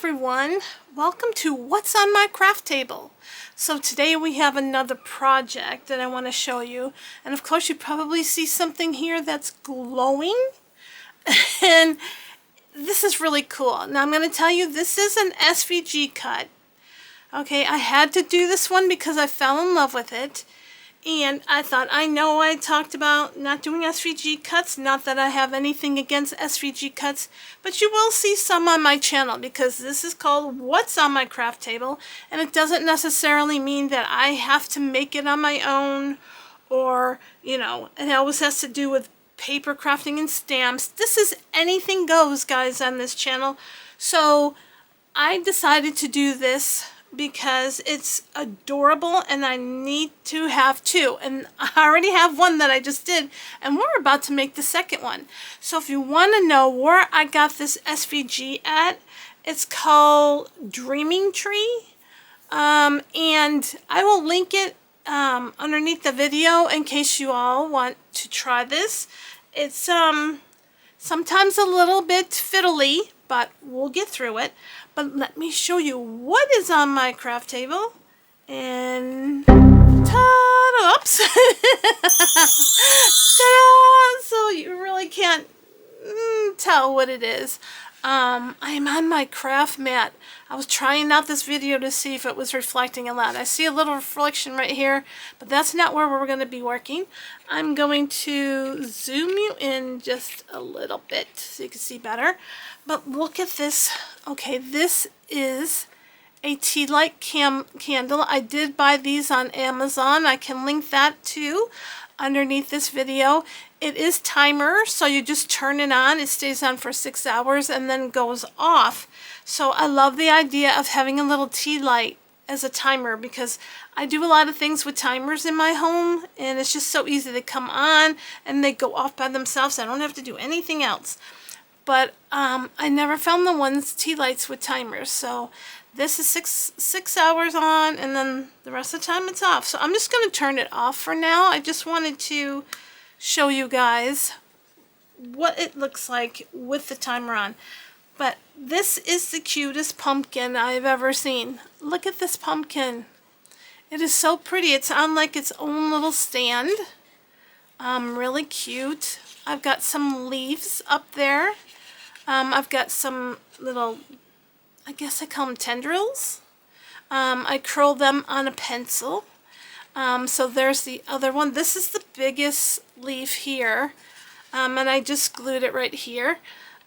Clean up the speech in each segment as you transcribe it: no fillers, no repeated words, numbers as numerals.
everyone, welcome to What's on My Craft Table. So today we have another project that I want to show you, and of course you probably see something here that's glowing and this is really cool. Now I'm going to tell you, this is an SVG cut. Okay, I had to do this one because I fell in love with it. And I thought, I know I talked about not doing SVG cuts, not that I have anything against SVG cuts, but you will see some on my channel because this is called What's on My Craft Table, and it doesn't necessarily mean that I have to make it on my own, or, you know, it always has to do with paper crafting and stamps. This is anything goes, guys, on this channel. So I decided to do this because it's adorable and I need to have two, and I already have one that I just did, and we're about to make the second one. So if you want to know where I got this SVG at, it's called Dreaming Tree, and I will link it underneath the video in case you all want to try this. It's sometimes a little bit fiddly, but we'll get through it. But let me show you what is on my craft table. And ta-da! Oops! Ta-da! So you really can't tell what it is. I am on my craft mat. I was trying out this video to see if it was reflecting a lot. I see a little reflection right here, but that's not where we're going to be working. I'm going to zoom you in just a little bit so you can see better. But look at this. Okay, this is a tea light candle. I did buy these on Amazon. I can link that too underneath this video. It is timer, so you just turn it on. It stays on for 6 hours and then goes off. So I love the idea of having a little tea light as a timer because I do a lot of things with timers in my home, and it's just so easy. They come on and they go off by themselves. I don't have to do anything else. But I never found the tea lights with timers. So this is six hours on, and then the rest of the time it's off. So I'm just going to turn it off for now. I just wanted to show you guys what it looks like with the timer on. But this is the cutest pumpkin I've ever seen. Look at this pumpkin. It is so pretty. It's on like its own little stand. Really cute. I've got some leaves up there. I've got some little, I guess I call them tendrils. I curl them on a pencil. So there's the other one. This is the biggest leaf here. And I just glued it right here.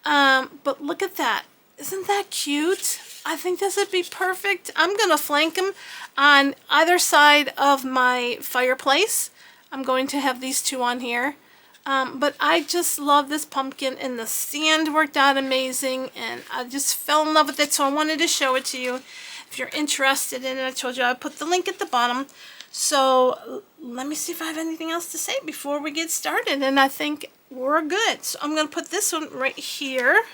But look at that. Isn't that cute? I think this would be perfect. I'm going to flank them on either side of my fireplace. I'm going to have these two on here. But I just love this pumpkin, and the stand worked out amazing, and I just fell in love with it, so I wanted to show it to you. If you're interested in it, I told you I put the link at the bottom. So let me see if I have anything else to say before we get started, and I think we're good. So I'm going to put this one right here.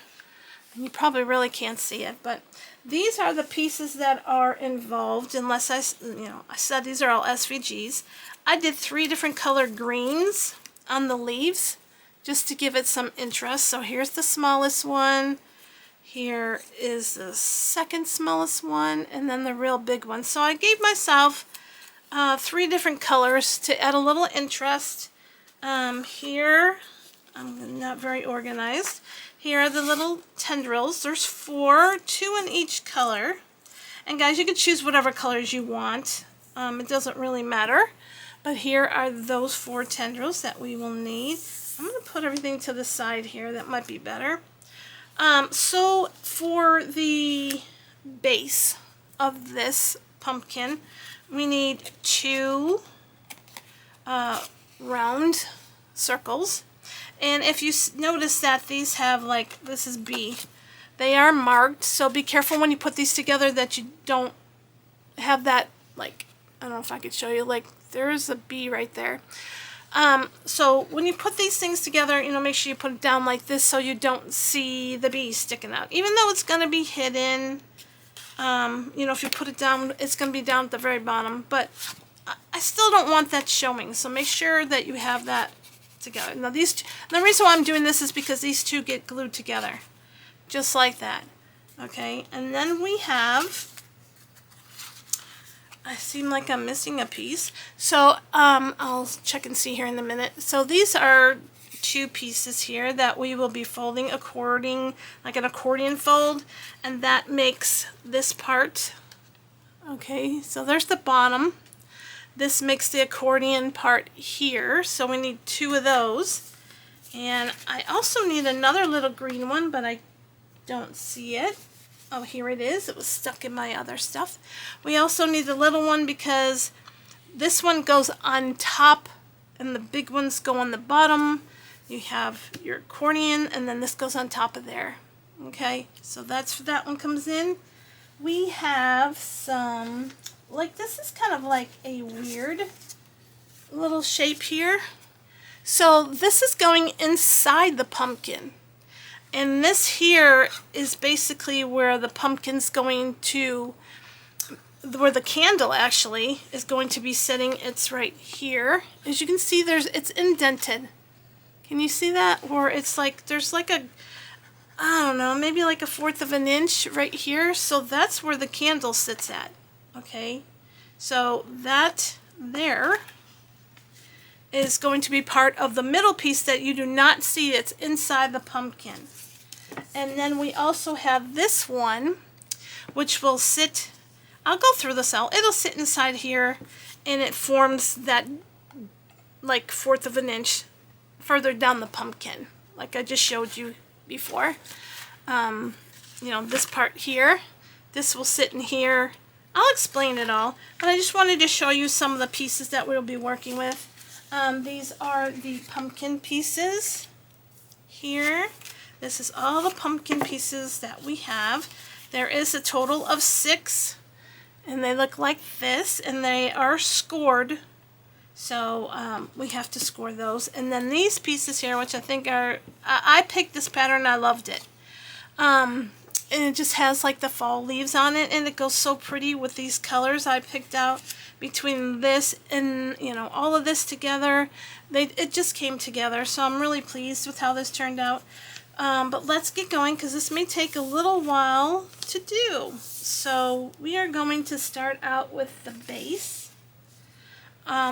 You probably really can't see it, but these are the pieces that are involved, unless I said these are all SVGs. I did 3 different colored greens on the leaves just to give it some interest. So here's the smallest one, here is the second smallest one, and then the real big one. So I gave myself 3 different colors to add a little interest. Here, I'm not very organized. Here are the little tendrils. There's 4, 2 in each color, and guys, you can choose whatever colors you want. It doesn't really matter. But here are those 4 tendrils that we will need. I'm going to put everything to the side here. That might be better. So for the base of this pumpkin, we need 2 round circles. And if you notice that these have, like, this is B. They are marked, so be careful when you put these together that you don't have that, like, I don't know if I could show you, like, there's a B right there. So when you put these things together, make sure you put it down like this so you don't see the B sticking out. Even though it's going to be hidden, if you put it down, it's going to be down at the very bottom. But I still don't want that showing, so make sure that you have that together. Now the reason why I'm doing this is because these two get glued together, just like that. Okay, and then we have, I seem like I'm missing a piece. So I'll check and see here in a minute. So these are 2 pieces here that we will be folding according, like an accordion fold, and that makes this part. Okay, so there's the bottom. This makes the accordion part here, so we need 2 of those. And I also need another little green one, but I don't see it. Oh, here it is. It was stuck in my other stuff. We also need a little one because this one goes on top and the big ones go on the bottom. You have your accordion and then this goes on top of there. Okay, so that's where that one comes in. We have some, like, this is kind of like a weird little shape here. So this is going inside the pumpkin. And this here is basically where the pumpkin's going to, where the candle actually is going to be sitting. It's right here. As you can see, it's indented. Can you see that? Or it's like, there's like a, I don't know, maybe like a 1/4 of an inch right here. So that's where the candle sits at. Okay. So that there is going to be part of the middle piece that you do not see. It's inside the pumpkin. And then we also have this one, which will sit, I'll go through this out, it'll sit inside here, and it forms that like 1/4 of an inch further down the pumpkin, like I just showed you before. You know, this part here, this will sit in here. I'll explain it all, but I just wanted to show you some of the pieces that we'll be working with. These are the pumpkin pieces here. This is all the pumpkin pieces that we have. There is a total of 6, and they look like this, and they are scored. So we have to score those. And then these pieces here, which I think are, I picked this pattern, I loved it. And it just has like the fall leaves on it, and it goes so pretty with these colors I picked out. Between this and, you know, all of this together, it just came together. So I'm really pleased with how this turned out. But let's get going because this may take a little while to do. So we are going to start out with the base,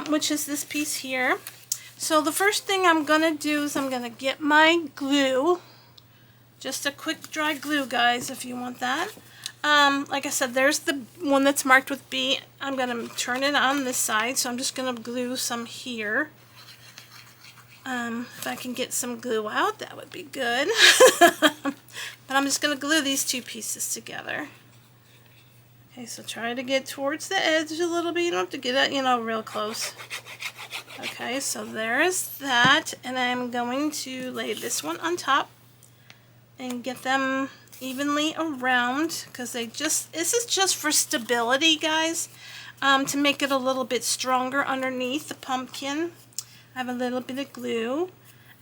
which is this piece here. So the first thing I'm going to do is I'm going to get my glue. Just a quick dry glue, guys, if you want that. Like I said, there's the one that's marked with B. I'm going to turn it on this side, so I'm just going to glue some here. If I can get some glue out, that would be good. But I'm just going to glue these 2 pieces together. Okay, so try to get towards the edge a little bit. You don't have to get it, you know, real close. Okay, so there's that. And I'm going to lay this one on top and get them evenly around, because this is just for stability, guys, to make it a little bit stronger underneath the pumpkin. I have a little bit of glue,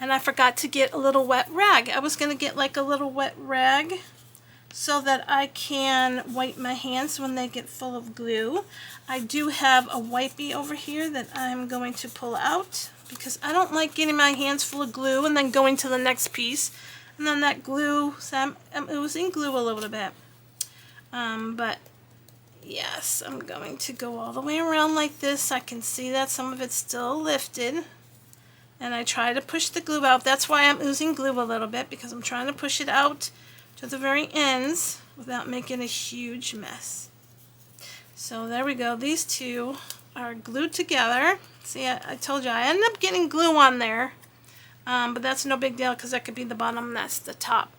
and I forgot to get a little wet rag. I was going to get like a little wet rag so that I can wipe my hands when they get full of glue. I do have a wipey over here that I'm going to pull out because I don't like getting my hands full of glue and then going to the next piece. And then that glue, so I'm oozing glue a little bit. But yes, I'm going to go all the way around like this. I can see that some of it's still lifted. And I try to push the glue out. That's why I'm oozing glue a little bit, because I'm trying to push it out to the very ends without making a huge mess. So there we go. These 2 are glued together. See, I told you I ended up getting glue on there. But that's no big deal because that could be the bottom and that's the top.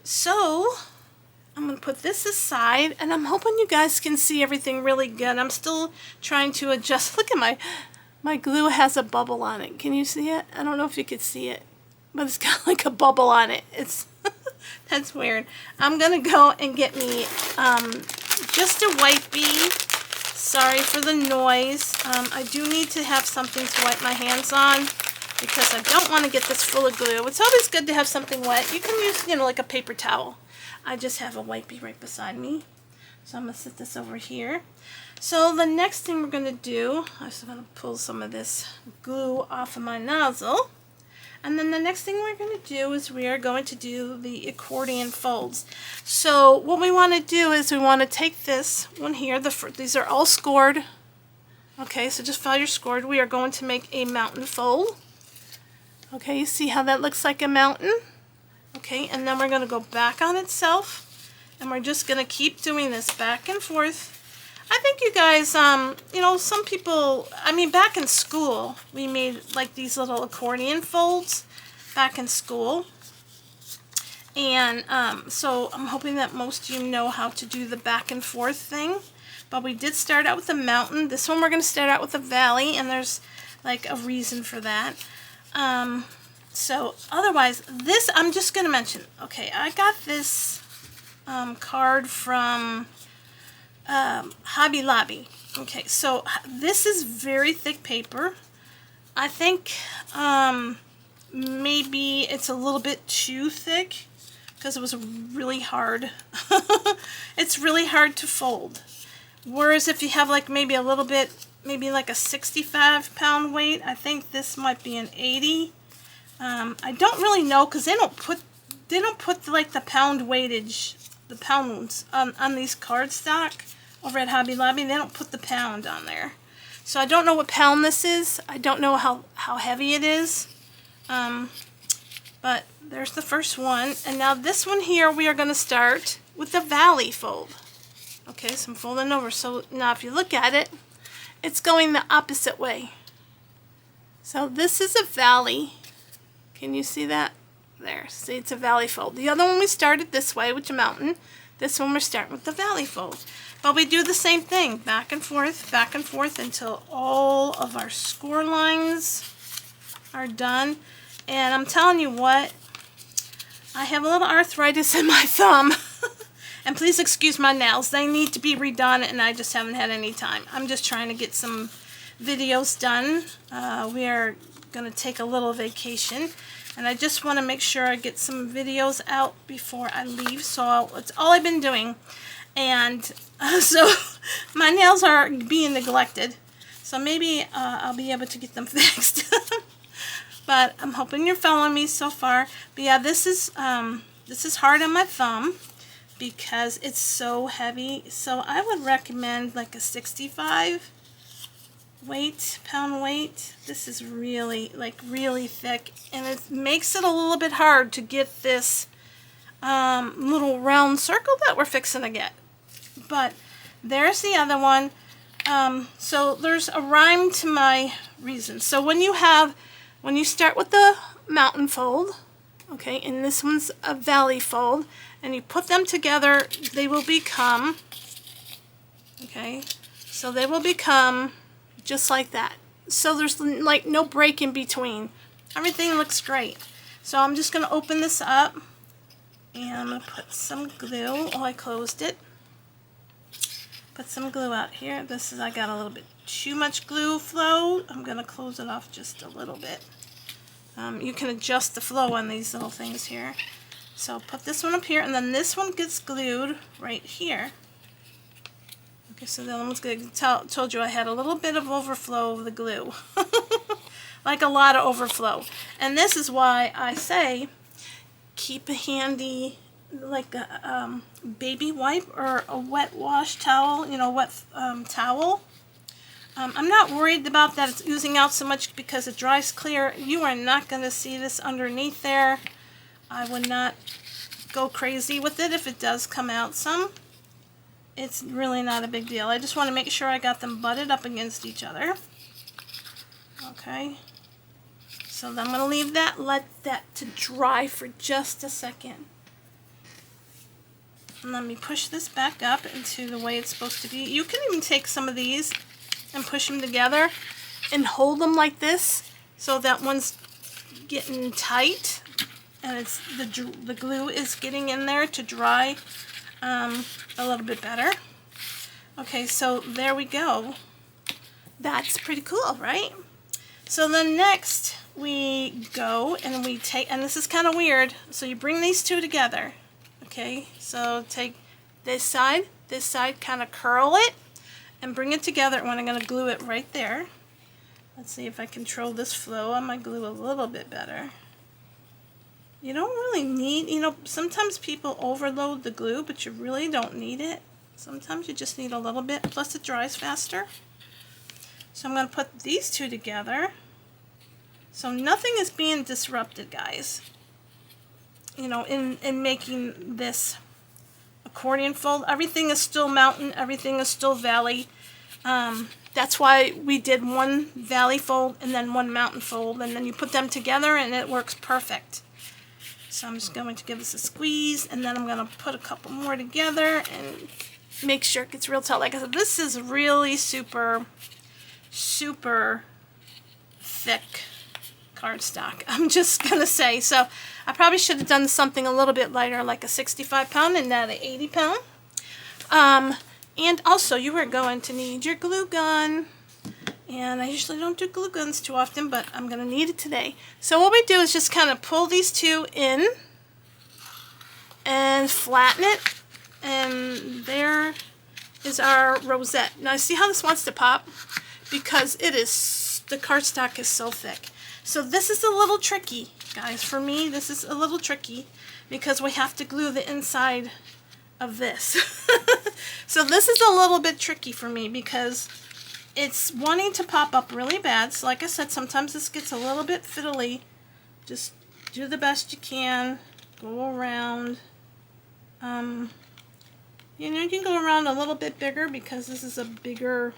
So I'm going to put this aside, and I'm hoping you guys can see everything really good. I'm still trying to adjust. Look at my glue has a bubble on it. Can you see it? I don't know if you could see it, but it's got like a bubble on it. It's that's weird. I'm going to go and get me just a wipey. Sorry for the noise. I do need to have something to wipe my hands on, because I don't want to get this full of glue. It's always good to have something wet. You can use, you know, like a paper towel. I just have a wipey right beside me. So I'm going to set this over here. So the next thing we're going to do, I'm just going to pull some of this glue off of my nozzle. And then the next thing we're going to do is we are going to do the accordion folds. So what we want to do is we want to take this one here. These are all scored. Okay, so just follow your scored. We are going to make a mountain fold. Okay, you see how that looks like a mountain? Okay, and then we're going to go back on itself. And we're just going to keep doing this back and forth. I think you guys, you know, some people, I mean, back in school, we made like these little accordion folds back in school. And so I'm hoping that most of you know how to do the back and forth thing. But we did start out with a mountain. This one we're going to start out with a valley, and there's like a reason for that. So otherwise, this, I'm just going to mention, okay, I got this card from Hobby Lobby. Okay, so this is very thick paper. I think maybe it's a little bit too thick because it was really hard. It's really hard to fold. Whereas if you have like maybe a little bit, maybe like a 65-pound weight, I think this might be an 80. I don't really know because they don't put like the pound weightage, the pounds on these cardstock. Over at Hobby Lobby, they don't put the pound on there. So I don't know what pound this is. I don't know how heavy it is. But there's the first one. And now this one here, we are going to start with the valley fold. Okay, so I'm folding over. So now if you look at it, it's going the opposite way. So this is a valley. Can you see that? There. See, it's a valley fold. The other one we started this way, with a mountain. This one we're starting with the valley fold. But we do the same thing, back and forth until all of our score lines are done. And I'm telling you what, I have a little arthritis in my thumb. And please excuse my nails. They need to be redone, and I just haven't had any time. I'm just trying to get some videos done. We are going to take a little vacation. And I just want to make sure I get some videos out before I leave. So it's all I've been doing. And so my nails are being neglected. So maybe I'll be able to get them fixed. But I'm hoping you're following me so far. But yeah, this is hard on my thumb because it's so heavy. So I would recommend like a 65 pound weight. This is really, like, really thick, and it makes it a little bit hard to get this little round circle that we're fixing to get. But there's the other one. So there's a rhyme to my reason. So when you start with the mountain fold, okay, and this one's a valley fold, and you put them together, they will become, okay, so they will become just like that. So there's like no break in between. Everything looks great. So I'm just going to open this up, and I'm going to put some glue. Oh, I closed it. Put some glue out here. I got a little bit too much glue flow. I'm going to close it off just a little bit. You can adjust the flow on these little things here. So put this one up here, and then this one gets glued right here. Okay, so the other one's good. Told you I had a little bit of overflow of the glue. Like a lot of overflow. And this is why I say keep a handy, like a baby wipe or a wet wash towel, you know, wet towel. I'm not worried about that it's oozing out so much because it dries clear. You are not going to see this underneath there. I would not go crazy with it if it does come out some. It's really not a big deal. I just want to make sure I got them butted up against each other. Okay. So then I'm going to leave that, let that to dry for just a second. And let me push this back up into the way it's supposed to be. You can even take some of these and push them together and hold them like this so that one's getting tight and it's the glue is getting in there to dry a little bit better. Okay, so there we go. That's pretty cool, right? So then next we go and we take, and this is kind of weird, so you bring these two together. Okay, so take this side, kind of curl it and bring it together, and I'm going to glue it right there. Let's see if I control this flow on my glue a little bit better. You don't really need, you know, sometimes people overload the glue, but you really don't need it. Sometimes you just need a little bit, plus it dries faster. So I'm going to put these two together. So nothing is being disrupted, guys. You know, in making this accordion fold. Everything is still mountain, everything is still valley. That's why we did one valley fold and then one mountain fold, and then you put them together and it works perfect. So I'm just going to give this a squeeze, and then I'm going to put a couple more together and make sure it gets real tight. Like I said, this is really super, super thick cardstock, I'm just going to say. So I probably should have done something a little bit lighter, like a 65 pound and not an 80 pound. And also, you are going to need your glue gun. And I usually don't do glue guns too often, but I'm going to need it today. So what we do is just kind of pull these two in and flatten it. And there is our rosette. Now, see how this wants to pop? Because it is, the cardstock is so thick. So this is a little tricky, guys. For me, this is a little tricky because we have to glue the inside of this. So this is a little bit tricky for me because it's wanting to pop up really bad. So like I said, sometimes this gets a little bit fiddly. Just do the best you can. Go around. You know, you can go around a little bit bigger because this is a bigger,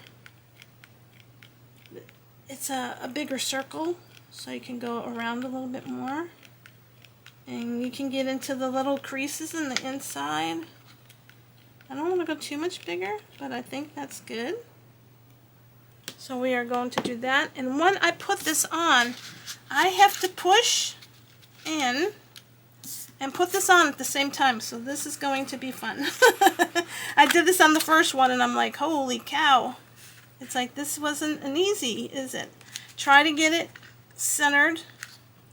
it's a bigger circle. So you can go around a little bit more. And you can get into the little creases in the inside. I don't want to go too much bigger, but I think that's good. So we are going to do that. And when I put this on, I have to push in and put this on at the same time. So this is going to be fun. I did this on the first one and I'm like, holy cow. It's like, this wasn't an easy, is it? Try to get it centered.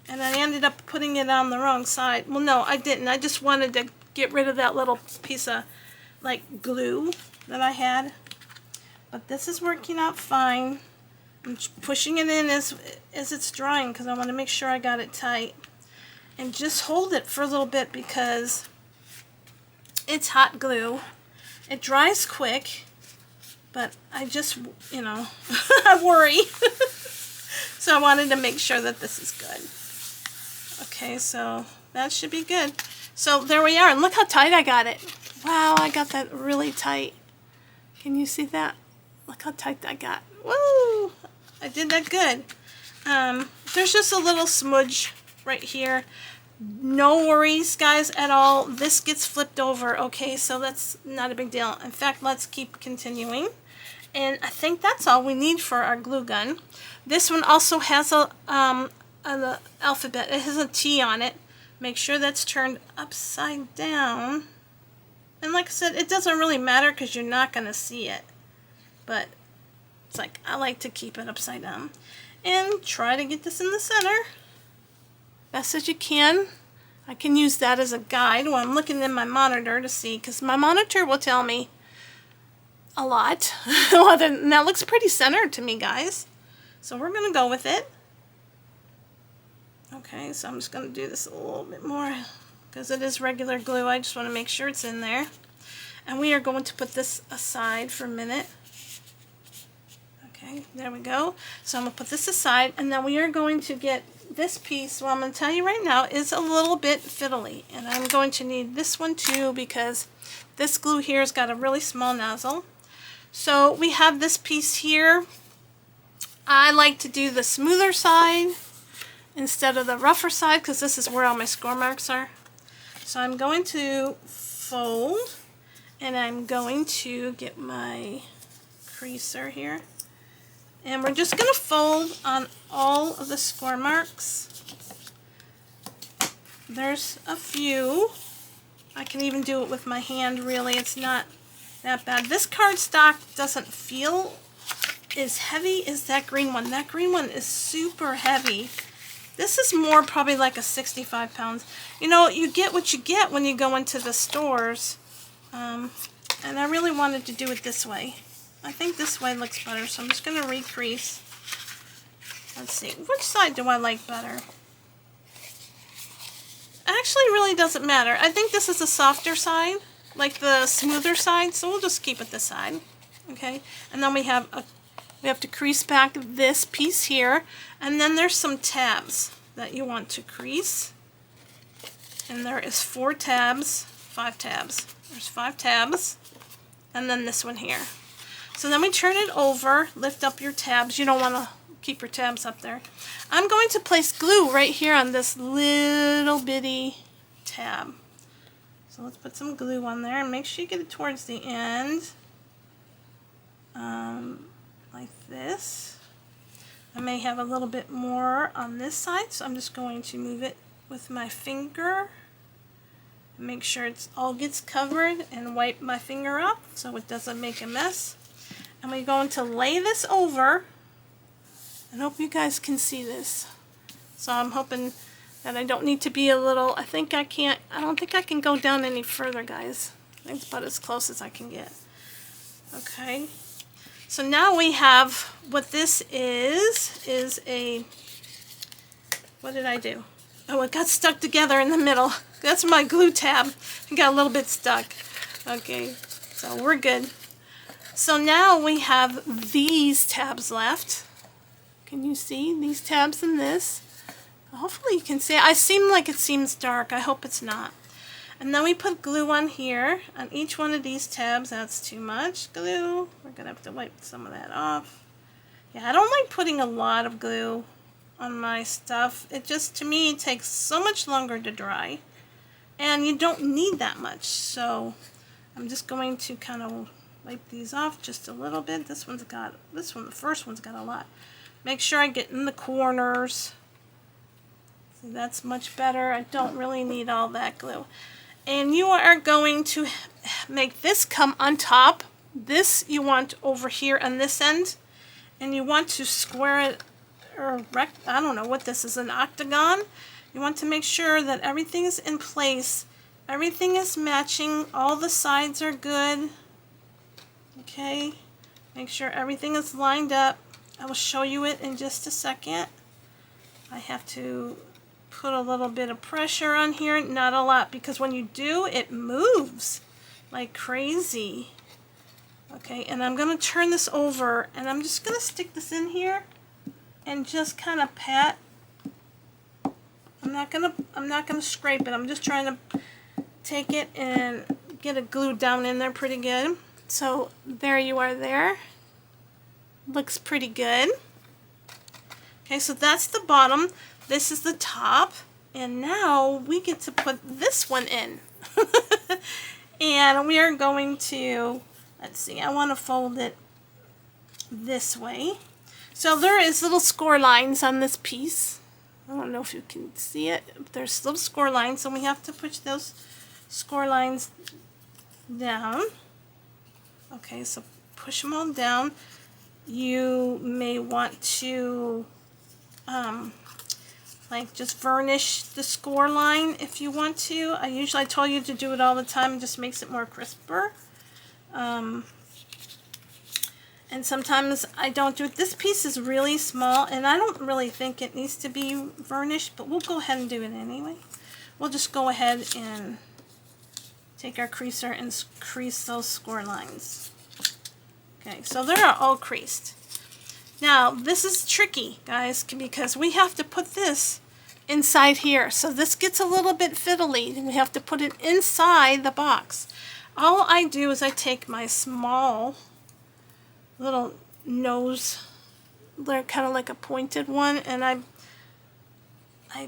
And I ended up putting it on the wrong side. Well, no, I didn't. I just wanted to get rid of that little piece of like glue that I had. But this is working out fine. I'm pushing it in as it's drying because I want to make sure I got it tight. And just hold it for a little bit because it's hot glue. It dries quick, but I just, you know, I worry. So I wanted to make sure that this is good. Okay, so that should be good. So there we are, and look how tight I got it. Wow, I got that really tight. Can you see that? Look how tight that got. Woo! I did that good. There's just a little smudge right here. No worries, guys, at all. This gets flipped over, okay? So that's not a big deal. In fact, let's keep continuing. And I think that's all we need for our glue gun. This one also has an alphabet. It has a T on it. Make sure that's turned upside down. And like I said, it doesn't really matter because you're not going to see it. But it's like, I like to keep it upside down. And try to get this in the center. Best as you can. I can use that as a guide when I'm looking in my monitor to see, because my monitor will tell me a lot. Well, then, that looks pretty centered to me, guys. So we're going to go with it. Okay, so I'm just going to do this a little bit more because it is regular glue. I just want to make sure it's in there. And we are going to put this aside for a minute. Okay, there we go. So I'm going to put this aside, and then we are going to get this piece, well, I'm going to tell you right now, is a little bit fiddly. And I'm going to need this one too because this glue here has got a really small nozzle. So we have this piece here. I like to do the smoother side instead of the rougher side because this is where all my score marks are. So I'm going to fold, and I'm going to get my creaser here. And we're just going to fold on all of the score marks. There's a few. I can even do it with my hand, really. It's not that bad. This cardstock doesn't feel as heavy as that green one. That green one is super heavy. This is more probably like a 65 pounds. You know, you get what you get when you go into the stores. And I really wanted to do it this way. I think this way looks better, so I'm just going to recrease. Let's see, which side do I like better? actually really doesn't matter. I think this is a softer side, like the smoother side, so we'll just keep it this side. Okay, and then we have to crease back this piece here, and then there's some tabs that you want to crease. And there is 5 tabs. There's 5 tabs, and then this one here. So then we turn it over, lift up your tabs. You don't want to keep your tabs up there. I'm going to place glue right here on this little bitty tab. So let's put some glue on there and make sure you get it towards the end. Like this. I may have a little bit more on this side, so I'm just going to move it with my finger. Make sure it's all gets covered and wipe my finger up so it doesn't make a mess. And we're going to lay this over. I hope you guys can see this. So I'm hoping that I don't need to be a little, I don't think I can go down any further, guys. I think it's about as close as I can get. Okay. So now we have what this is a, what did I do? Oh, it got stuck together in the middle. That's my glue tab. It got a little bit stuck. Okay, so we're good. So now we have these tabs left. Can you see these tabs and this? Hopefully you can see it. I seem like it seems dark. I hope it's not. And then we put glue on here. On each one of these tabs, that's too much glue. We're going to have to wipe some of that off. Yeah, I don't like putting a lot of glue on my stuff. It just, to me, takes so much longer to dry. And you don't need that much. So I'm just going to kind of wipe these off just a little bit. The first one's got a lot. Make sure I get in the corners. See, that's much better. I don't really need all that glue. And you are going to make this come on top. This you want over here on this end. And you want to square it, or I don't know what this is, an octagon. You want to make sure that everything is in place. Everything is matching. All the sides are good. Okay. Make sure everything is lined up. I will show you it in just a second. I have to put a little bit of pressure on here, not a lot, because when you do, it moves like crazy. Okay, and I'm going to turn this over, and I'm just going to stick this in here and just kind of pat. I'm not gonna scrape it. I'm just trying to take it and get it glued down in there pretty good. So there you are there. Looks pretty good. Okay, so that's the bottom. This is the top. And now we get to put this one in. And we are going to, let's see, I want to fold it this way. So there is little score lines on this piece. I don't know if you can see it. There's little score lines, so we have to push those score lines down. Okay, so push them all down. You may want to like just varnish the score line if you want to. I told you to do it all the time. It just makes it more crisper. And sometimes I don't do it. This piece is really small, and I don't really think it needs to be varnished, but we'll go ahead and do it anyway. We'll just go ahead and take our creaser and crease those score lines. Okay, so they are all creased. Now, this is tricky, guys, because we have to put this inside here. So this gets a little bit fiddly, and we have to put it inside the box. All I do is I take my small little nose, they're kind of like a pointed one, and I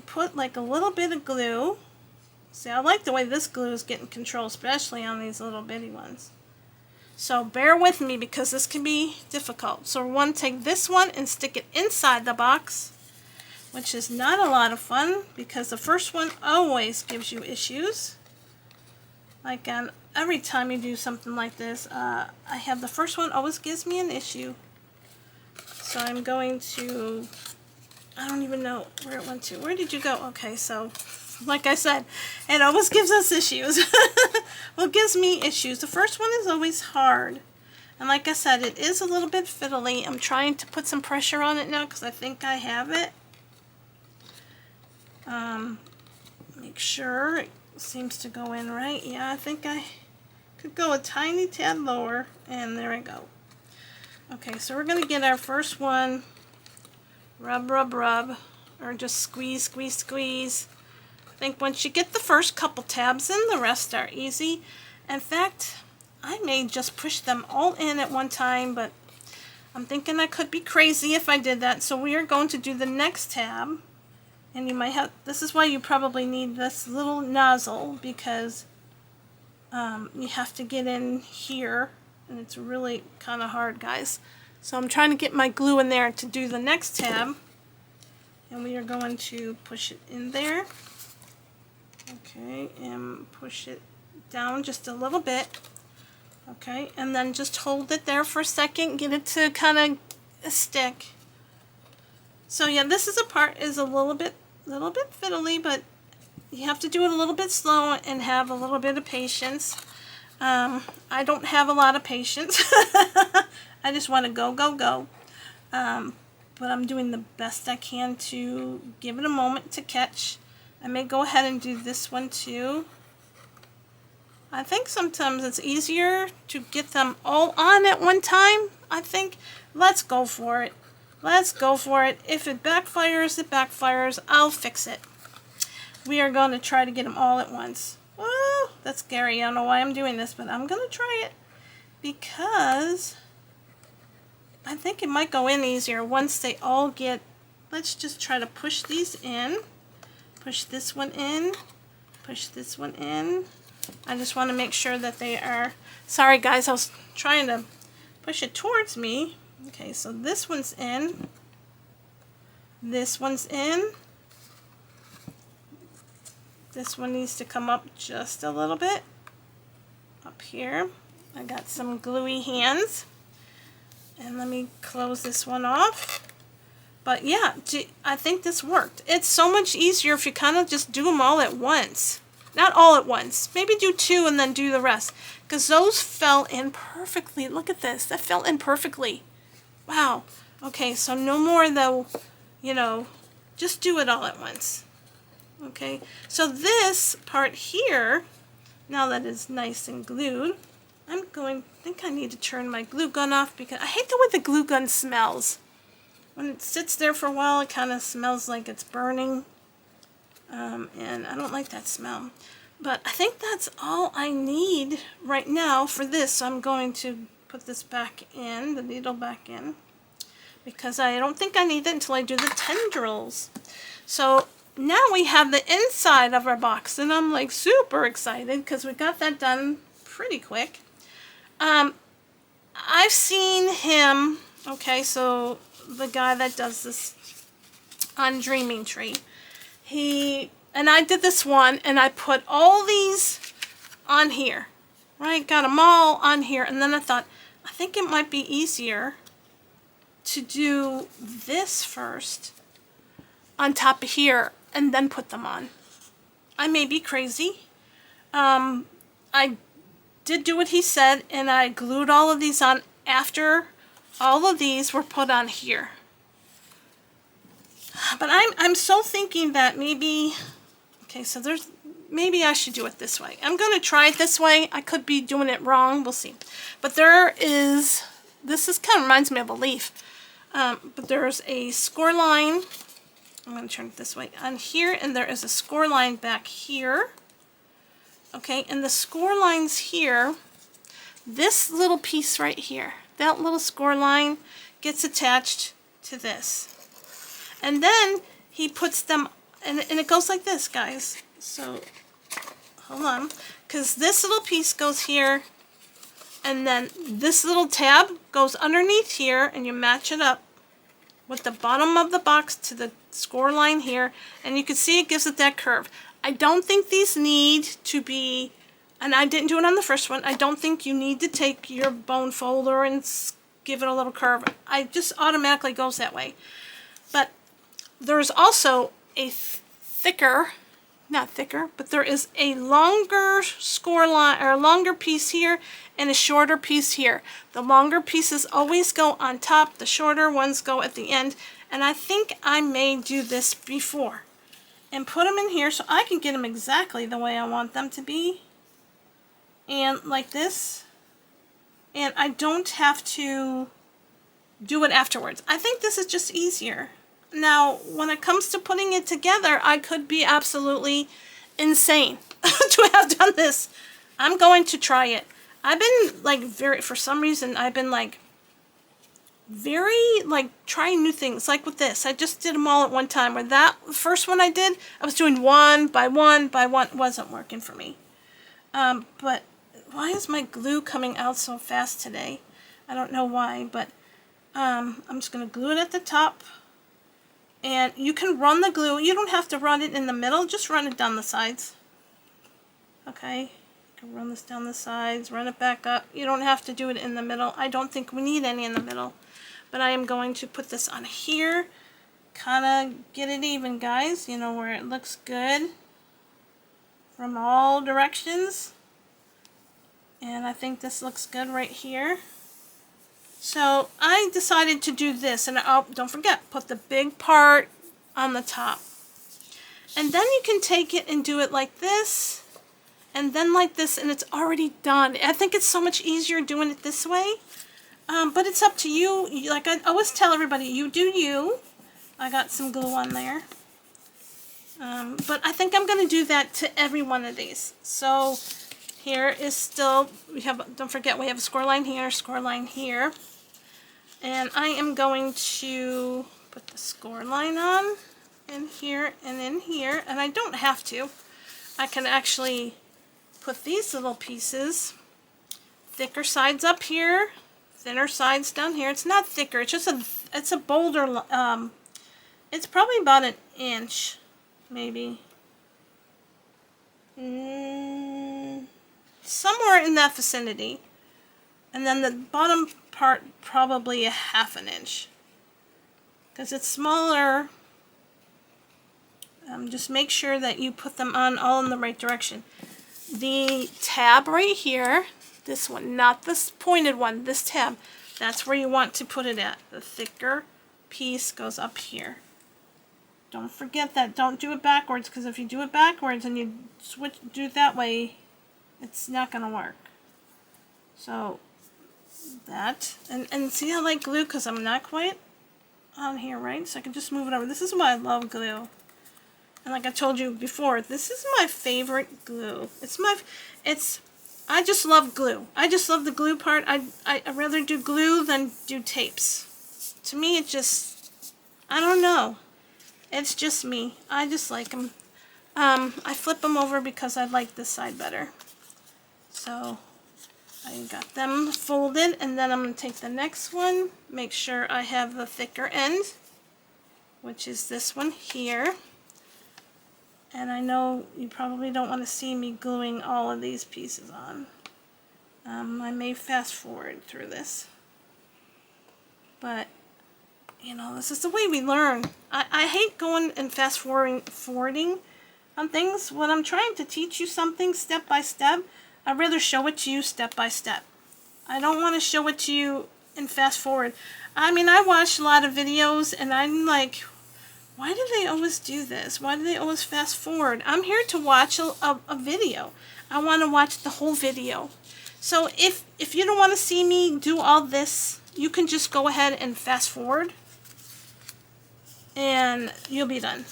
put like a little bit of glue. See, I like the way this glue is getting control, especially on these little bitty ones. So bear with me because this can be difficult. So we want to take this one and stick it inside the box, which is not a lot of fun because the first one always gives you issues. Like on every time you do something like this, I have the first one always gives me an issue. So I'm going to, I don't even know where it went to. Where did you go? Okay, so like I said, it always gives us issues. Well, it gives me issues. The first one is always hard. And like I said, it is a little bit fiddly. I'm trying to put some pressure on it now because I think I have it. Make sure it seems to go in right. Yeah, I think I could go a tiny tad lower, and there we go. Okay, so we're going to get our first one. Rub, rub, rub, or just squeeze, squeeze, squeeze. I think once you get the first couple tabs in, the rest are easy. In fact, I may just push them all in at one time, but I'm thinking I could be crazy if I did that. So we are going to do the next tab, and you might have, this is why you probably need this little nozzle, because you have to get in here, and it's really kind of hard, guys. So I'm trying to get my glue in there to do the next tab, and we are going to push it in there. Okay, and push it down just a little bit. Okay, and then just hold it there for a second, get it to kind of stick. So yeah, this is a part is a little bit fiddly, but you have to do it a little bit slow and have a little bit of patience. I don't have a lot of patience. I just want to go, go, go. But I'm doing the best I can to give it a moment to catch. I may go ahead and do this one too. I think sometimes it's easier to get them all on at one time. I think let's go for it. Let's go for it. If it backfires, it backfires. I'll fix it. We are going to try to get them all at once. Oh, that's scary. I don't know why I'm doing this, but I'm going to try it because I think it might go in easier once they all get, let's just try to push these in. Push this one in. Push this one in. I just want to make sure that they are, sorry guys, I was trying to push it towards me. Okay, so this one's in. This one's in. This one needs to come up just a little bit. Up here. I got some gluey hands. And let me close this one off. But yeah, I think this worked. It's so much easier if you kind of just do them all at once. Not all at once. Maybe do two and then do the rest. Because those fell in perfectly. Look at this. That fell in perfectly. Wow. Okay, so no more though, you know, just do it all at once. Okay, so this part here, now that it's nice and glued, I think I need to turn my glue gun off because I hate the way the glue gun smells. When it sits there for a while, it kind of smells like it's burning. And I don't like that smell. But I think that's all I need right now for this. So I'm going to put this back in, the needle back in, because I don't think I need it until I do the tendrils. So now we have the inside of our box, and I'm like super excited because we got that done pretty quick. I've seen him, okay, so the guy that does this on Dreaming Tree, and I did this one, and I put all these on here, right? Got them all on here, and then I thought, I think it might be easier to do this first on top of here, and then put them on. I may be crazy. I did do what he said, and I glued all of these on after all of these were put on here. But I'm so thinking that maybe, okay, so maybe I should do it this way. I'm going to try it this way. I could be doing it wrong. We'll see. But this kind of reminds me of a leaf. But there's a score line. I'm going to turn it this way on here, and there is a score line back here. Okay, and the score lines here, this little piece right here, that little score line gets attached to this. And then he puts them, and it goes like this, guys. So, hold on, because this little piece goes here, and then this little tab goes underneath here, and you match it up with the bottom of the box to the score line here, and you can see it gives it that curve. I don't think these need to be, and I didn't do it on the first one, I don't think you need to take your bone folder and give it a little curve. I just automatically goes that way. But there's also a not thicker, but there is a longer score line, or a longer piece here and a shorter piece here. The longer pieces always go on top, the shorter ones go at the end, and I think I may do this before. and put them in here so I can get them exactly the way I want them to be. And like this. And I don't have to do it afterwards. I think this is just easier. Now, when it comes to putting it together, I could be absolutely insane to have done this. I'm going to try it. I've been like for some reason, I've been like very like trying new things. Like with this, I just did them all at one time. Where that first one I did, I was doing one by one by one. It wasn't working for me. But why is my glue coming out so fast today? I don't know why, but I'm just going to glue it at the top. And you can run the glue. You don't have to run it in the middle. Just run it down the sides. Okay. You can run this down the sides. Run it back up. You don't have to do it in the middle. I don't think we need any in the middle. But I am going to put this on here. Kind of get it even, guys. You know, where it looks good. From all directions. And I think this looks good right here. So I decided to do this, and oh, don't forget, put the big part on the top. And then you can take it and do it like this, and then like this, and it's already done. I think it's so much easier doing it this way, but it's up to you. Like I always tell everybody, you do you. I got some glue on there. But I think I'm going to do that to every one of these. So here is still, we have, don't forget, we have a score line here. And I am going to put the score line on in here and in here. And I don't have to. I can actually put these little pieces, thicker sides up here, thinner sides down here. It's not thicker, it's just it's a bolder, it's probably about an inch, maybe. Somewhere in that vicinity. And then the bottom part probably 1/2 inch. Because it's smaller. Just make sure that you put them on all in the right direction. The tab right here, this one, not this pointed one, this tab, that's where you want to put it at. The thicker piece goes up here. Don't forget that. Don't do it backwards, because if you do it backwards and you do it that way, it's not going to work. So that, and see I like glue because I'm not quite on here, right? So I can just move it over. This is why I love glue. And like I told you before, this is my favorite glue. I just love glue. I just love the glue part. I'd rather do glue than do tapes. To me, it just, I don't know. It's just me. I just like them. I flip them over because I like this side better. So I got them folded, and then I'm going to take the next one, make sure I have the thicker end, which is this one here. And I know you probably don't want to see me gluing all of these pieces on. I may fast forward through this. But, you know, this is the way we learn. I hate going and fast forwarding on things. When I'm trying to teach you something step by step, I'd rather show it to you step by step. I don't want to show it to you and fast forward. I mean, I watch a lot of videos and I'm like, why do they always do this? Why do they always fast forward? I'm here to watch a video. I want to watch the whole video. So if you don't want to see me do all this, you can just go ahead and fast forward and you'll be done.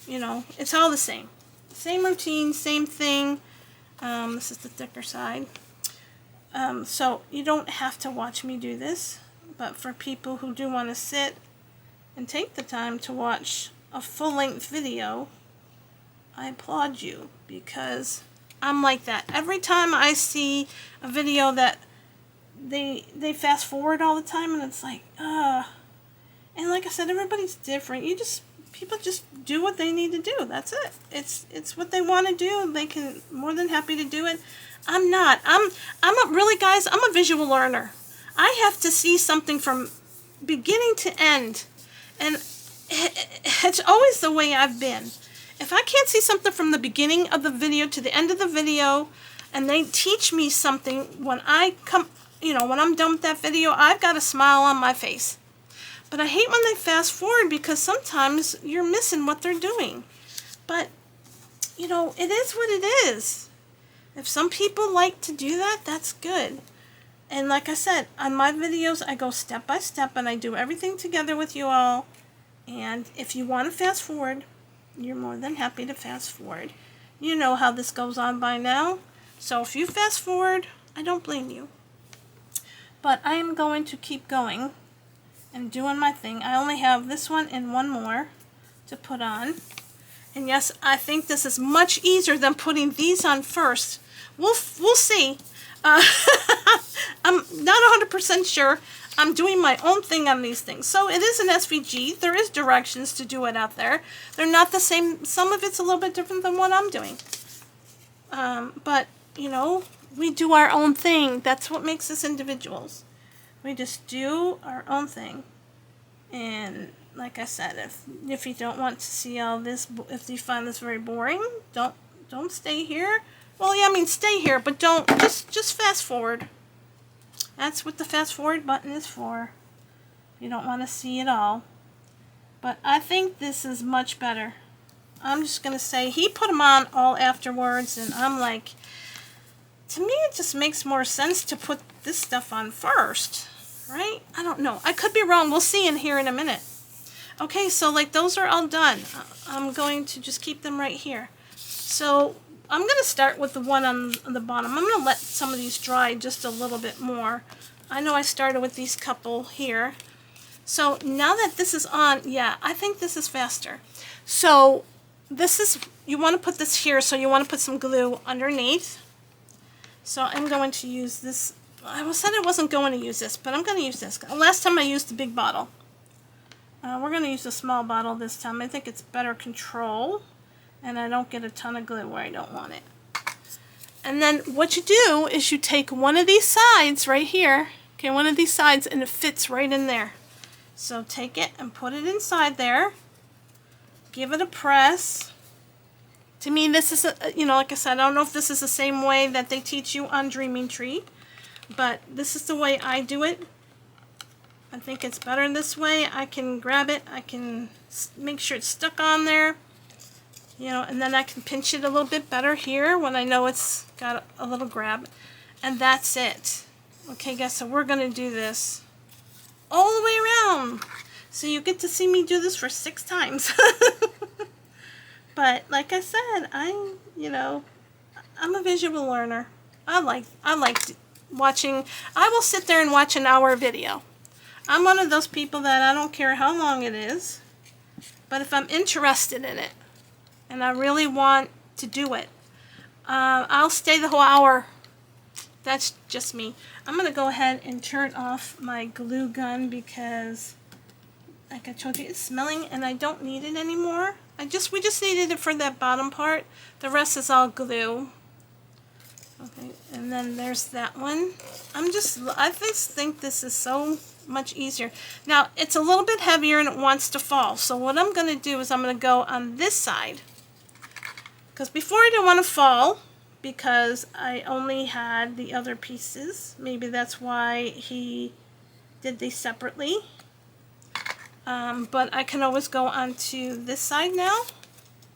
You know, it's all the same. Same routine, same thing. This is the thicker side. So you don't have to watch me do this, but for people who do want to sit and take the time to watch a full-length video, I applaud you, because I'm like that. Every time I see a video that they fast forward all the time, and it's like, and like I said, everybody's different. People just do what they need to do. That's it. It's what they want to do. They can, more than happy to do it. I'm not. I'm a visual learner. I have to see something from beginning to end, and it's always the way I've been. If I can't see something from the beginning of the video to the end of the video, and they teach me something when I come, when I'm done with that video, I've got a smile on my face. But I hate when they fast forward, because sometimes you're missing what they're doing. But you know, it is what it is. If some people like to do that, that's good. And like I said, on my videos, I go step by step and I do everything together with you all. And if you want to fast forward, you're more than happy to fast forward. You know how this goes on by now. So if you fast forward, I don't blame you. But I am going to keep going and doing my thing. I only have this one and one more to put on. And yes, I think this is much easier than putting these on first. We'll see. I'm not 100% sure. I'm doing my own thing on these things. So it is an SVG. There is directions to do it out there. They're not the same. Some of it's a little bit different than what I'm doing. But, you know, we do our own thing. That's what makes us individuals. We just do our own thing. And like I said, if you don't want to see all this, if you find this very boring, don't stay here. Well, yeah, I mean, stay here, but don't, just fast forward. That's what the fast forward button is for. You don't want to see it all. But I think this is much better. I'm just going to say, he put them on all afterwards, and I'm like, to me it just makes more sense to put this stuff on first, right? I don't know. I could be wrong. We'll see in here in a minute. Okay, so like those are all done. I'm going to just keep them right here. So I'm going to start with the one on the bottom. I'm going to let some of these dry just a little bit more. I know I started with these couple here. So now that this is on, yeah, I think this is faster. So this is, you want to put this here, so you want to put some glue underneath. So I'm going to use this. I said I wasn't going to use this, but I'm going to use this. Last time I used the big bottle. We're going to use a small bottle this time. I think it's better control, and I don't get a ton of glue where I don't want it. And then what you do is you take one of these sides right here, okay, one of these sides, and it fits right in there. So take it and put it inside there. Give it a press. To me, this is, you know, like I said, I don't know if this is the same way that they teach you on Dreaming Tree, but this is the way I do it. I think it's better this way. I can grab it. I can make sure it's stuck on there. You know, and then I can pinch it a little bit better here when I know it's got a little grab. And that's it. Okay, guys, so we're going to do this all the way around. So you get to see me do this for 6 times. But like I said, you know, I'm a visual learner. I like watching. I will sit there and watch an hour video. I'm one of those people that I don't care how long it is, but if I'm interested in it and I really want to do it, I'll stay the whole hour. That's just me. I'm going to go ahead and turn off my glue gun because, like I told you, it's smelling and I don't need it anymore. We just needed it for that bottom part. The rest is all glue. Okay, and then there's that one. I just think this is so much easier. Now, it's a little bit heavier and it wants to fall. So what I'm going to do is I'm going to go on this side. Because before I didn't want to fall because I only had the other pieces. Maybe that's why he did these separately. But I can always go onto this side now.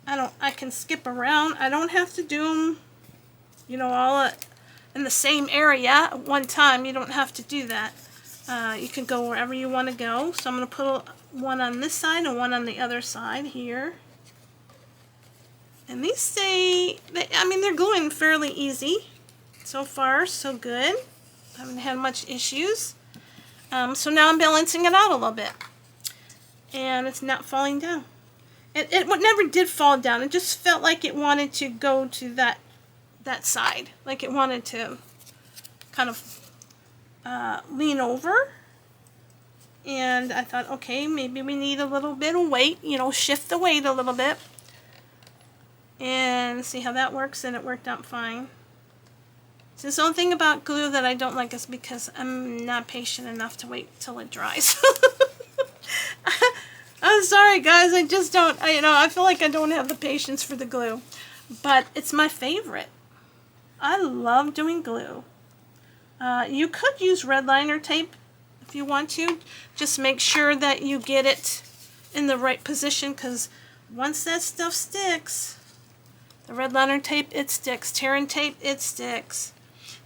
I can skip around. I don't have to do them, you know, all in the same area at one time. You don't have to do that. You can go wherever you want to go. So I'm going to put one on this side and one on the other side here. And these they're gluing fairly easy. So far, so good. I haven't had much issues. So now I'm balancing it out a little bit. And it's not falling down. It never did fall down. It just felt like it wanted to go to that side. Like it wanted to kind of lean over. And I thought, okay, maybe we need a little bit of weight. You know, shift the weight a little bit. And see how that works. And it worked out fine. So the only thing about glue that I don't like is because I'm not patient enough to wait till it dries. I'm sorry, guys. I just don't. I feel like I don't have the patience for the glue, but it's my favorite. I love doing glue. You could use red liner tape if you want to. Just make sure that you get it in the right position, because once that stuff sticks, The red lantern tape, it sticks. Tear and tape, it sticks.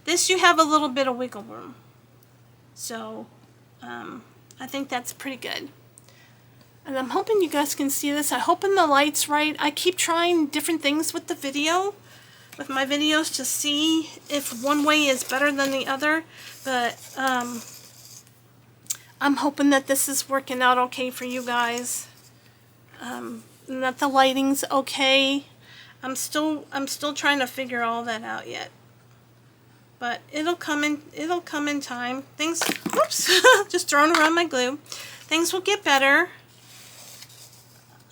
This you have a little bit of wiggle room. So I think that's pretty good. And I'm hoping you guys can see this. I'm hoping the light's right. I keep trying different things with the video, with my videos, to see if one way is better than the other. But I'm hoping that this is working out okay for you guys. And that the lighting's okay. I'm still trying to figure all that out yet. But it'll come in time. Things, whoops, just throwing around my glue. Things will get better.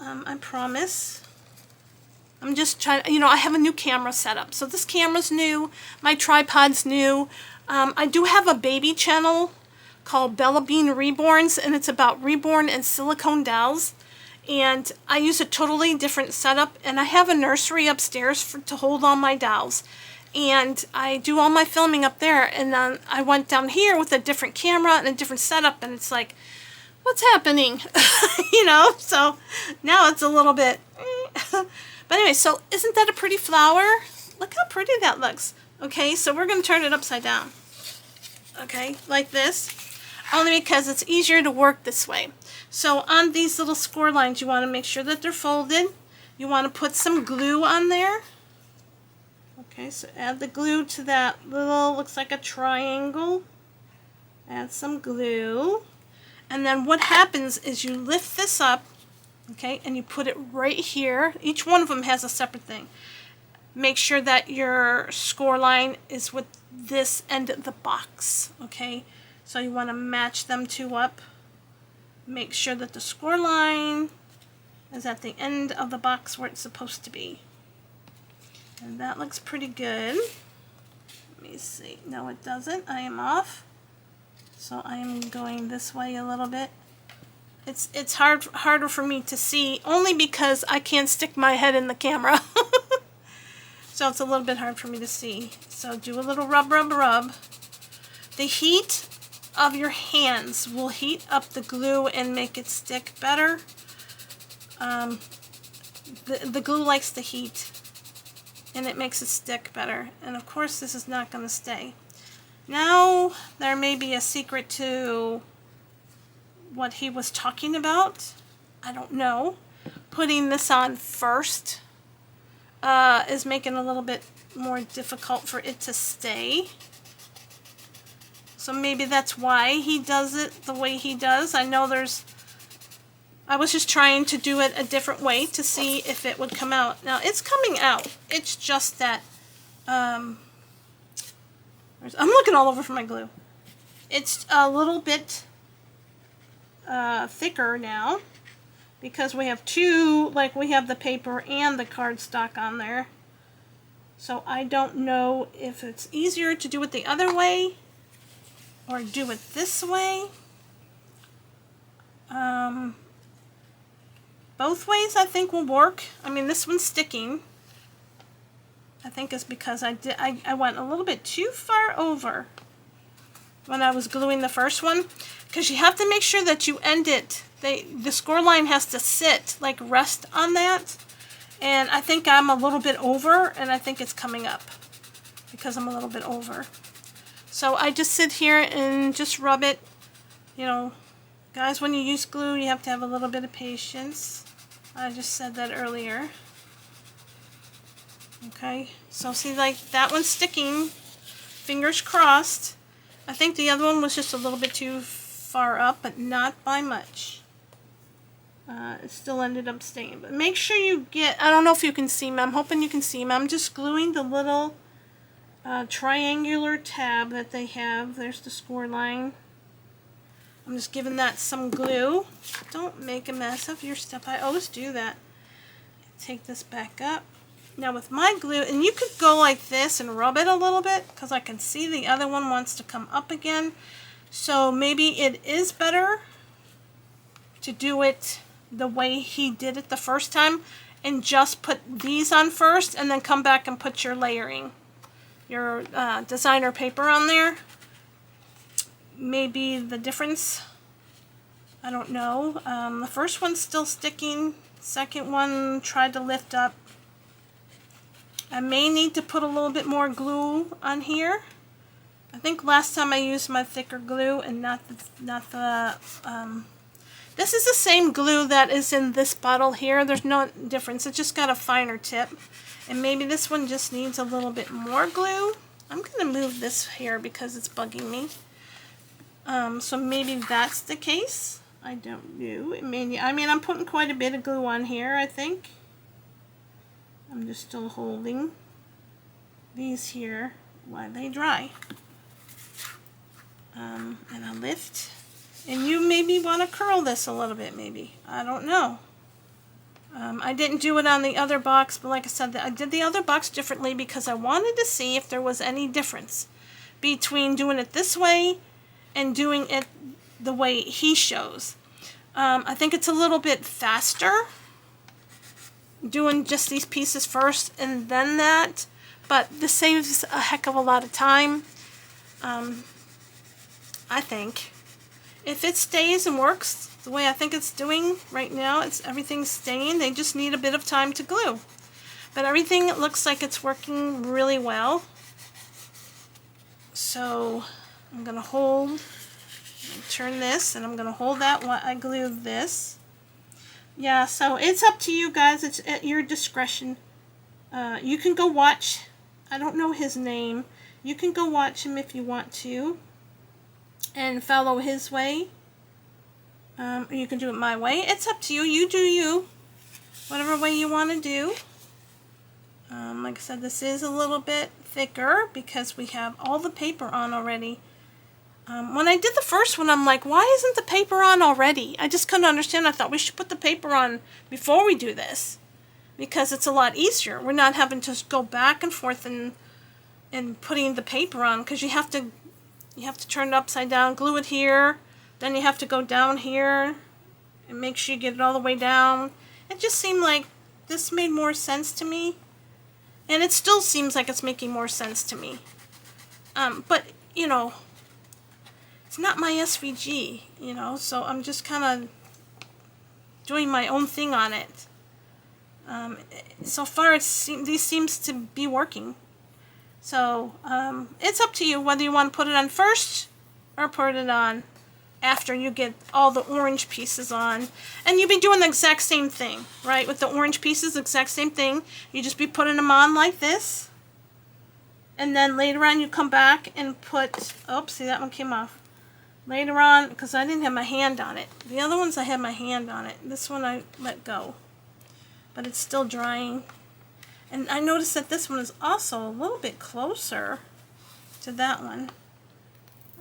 I promise. I'm just trying, I have a new camera set up. So this camera's new. My tripod's new. I do have a baby channel called Bella Bean Reborns, and it's about reborn and silicone dolls. And I use a totally different setup, and I have a nursery upstairs to hold all my dolls. And I do all my filming up there, and then I went down here with a different camera and a different setup, and it's like, what's happening? So now it's a little bit but anyway, so isn't that a pretty flower? Look how pretty that looks. Okay, so we're going to turn it upside down. Okay, like this, only because it's easier to work this way. So on these little score lines, you want to make sure that they're folded. You want to put some glue on there. Okay, so add the glue to that little, looks like a triangle. Add some glue. And then what happens is you lift this up, okay, and you put it right here. Each one of them has a separate thing. Make sure that your score line is with this end of the box, okay? So you want to match them two up. Make sure that the score line is at the end of the box where it's supposed to be. And that looks pretty good. Let me see. No, it doesn't. I am off. So I am going this way a little bit. It's harder for me to see, only because I can't stick my head in the camera. So it's a little bit hard for me to see. So do a little rub, rub, rub. The heat of your hands will heat up the glue and make it stick better. The glue likes the heat, and it makes it stick better. And of course this is not going to stay. Now there may be a secret to what he was talking about. I don't know. Putting this on first is making it a little bit more difficult for it to stay. So maybe that's why he does it the way he does. I know I was just trying to do it a different way to see if it would come out. Now it's coming out. It's just that I'm looking all over for my glue. It's a little bit thicker now because we have two, like we have the paper and the cardstock on there. So I don't know if it's easier to do it the other way or do it this way. Both ways I think will work. I mean, this one's sticking. I think it's because I went a little bit too far over when I was gluing the first one, because you have to make sure that you end it. The score line has to sit, like rest on that. And I think I'm a little bit over, and I think it's coming up because I'm a little bit over. So I just sit here and just rub it. You know, guys, when you use glue, you have to have a little bit of patience. I just said that earlier. Okay, so see, like that one's sticking. Fingers crossed. I think the other one was just a little bit too far up, but not by much. It still ended up staying. But make sure you get, I don't know if you can see me. I'm hoping you can see me. I'm just gluing the little triangular tab that they have. There's the score line. I'm just giving that some glue. Don't make a mess of your stuff. I always do that. Take this back up. Now with my glue, and you could go like this and rub it a little bit, because I can see the other one wants to come up again. So maybe it is better to do it the way he did it the first time and just put these on first and then come back and put your layering, your designer paper on there. Maybe the difference, I don't know. The first one's still sticking. Second one tried to lift up. I may need to put a little bit more glue on here. I think last time I used my thicker glue and not the this is the same glue that is in this bottle here. There's no difference. It just got a finer tip. And maybe this one just needs a little bit more glue. I'm going to move this here because it's bugging me. So maybe that's the case. I don't know. I mean, I'm putting quite a bit of glue on here, I think. I'm just still holding these here while they dry. And I lift. And you maybe want to curl this a little bit, maybe. I don't know. I didn't do it on the other box, but like I said, I did the other box differently because I wanted to see if there was any difference between doing it this way and doing it the way he shows. I think it's a little bit faster doing just these pieces first and then that, but this saves a heck of a lot of time. I think if it stays and works the way I think it's doing right now, everything's staying. They just need a bit of time to glue, but everything looks like it's working really well. So I'm gonna turn this, and I'm gonna hold that while I glue this. Yeah, so it's up to you guys. It's at your discretion. You can go watch, I don't know his name, you can go watch him if you want to and follow his way, or you can do it my way. It's up to you. You do you, whatever way you want to do. Like I said, this is a little bit thicker because we have all the paper on already. When I did the first one, I'm like, why isn't the paper on already? I just couldn't understand. I thought we should put the paper on before we do this because it's a lot easier. We're not having to go back and forth and putting the paper on, because you have to turn it upside down, glue it here, then you have to go down here and make sure you get it all the way down. It just seemed like this made more sense to me, and it still seems like it's making more sense to me. But you know, it's not my SVG, you know, so I'm just kind of doing my own thing on it. So far, these seems to be working. So it's up to you whether you want to put it on first or put it on after you get all the orange pieces on. And you'll be doing the exact same thing, right? With the orange pieces, the exact same thing. You just be putting them on like this. And then later on you come back and put, oops, see, that one came off. Later on, because I didn't have my hand on it. The other ones I had my hand on it. This one I let go. But it's still drying. And I noticed that this one is also a little bit closer to that one.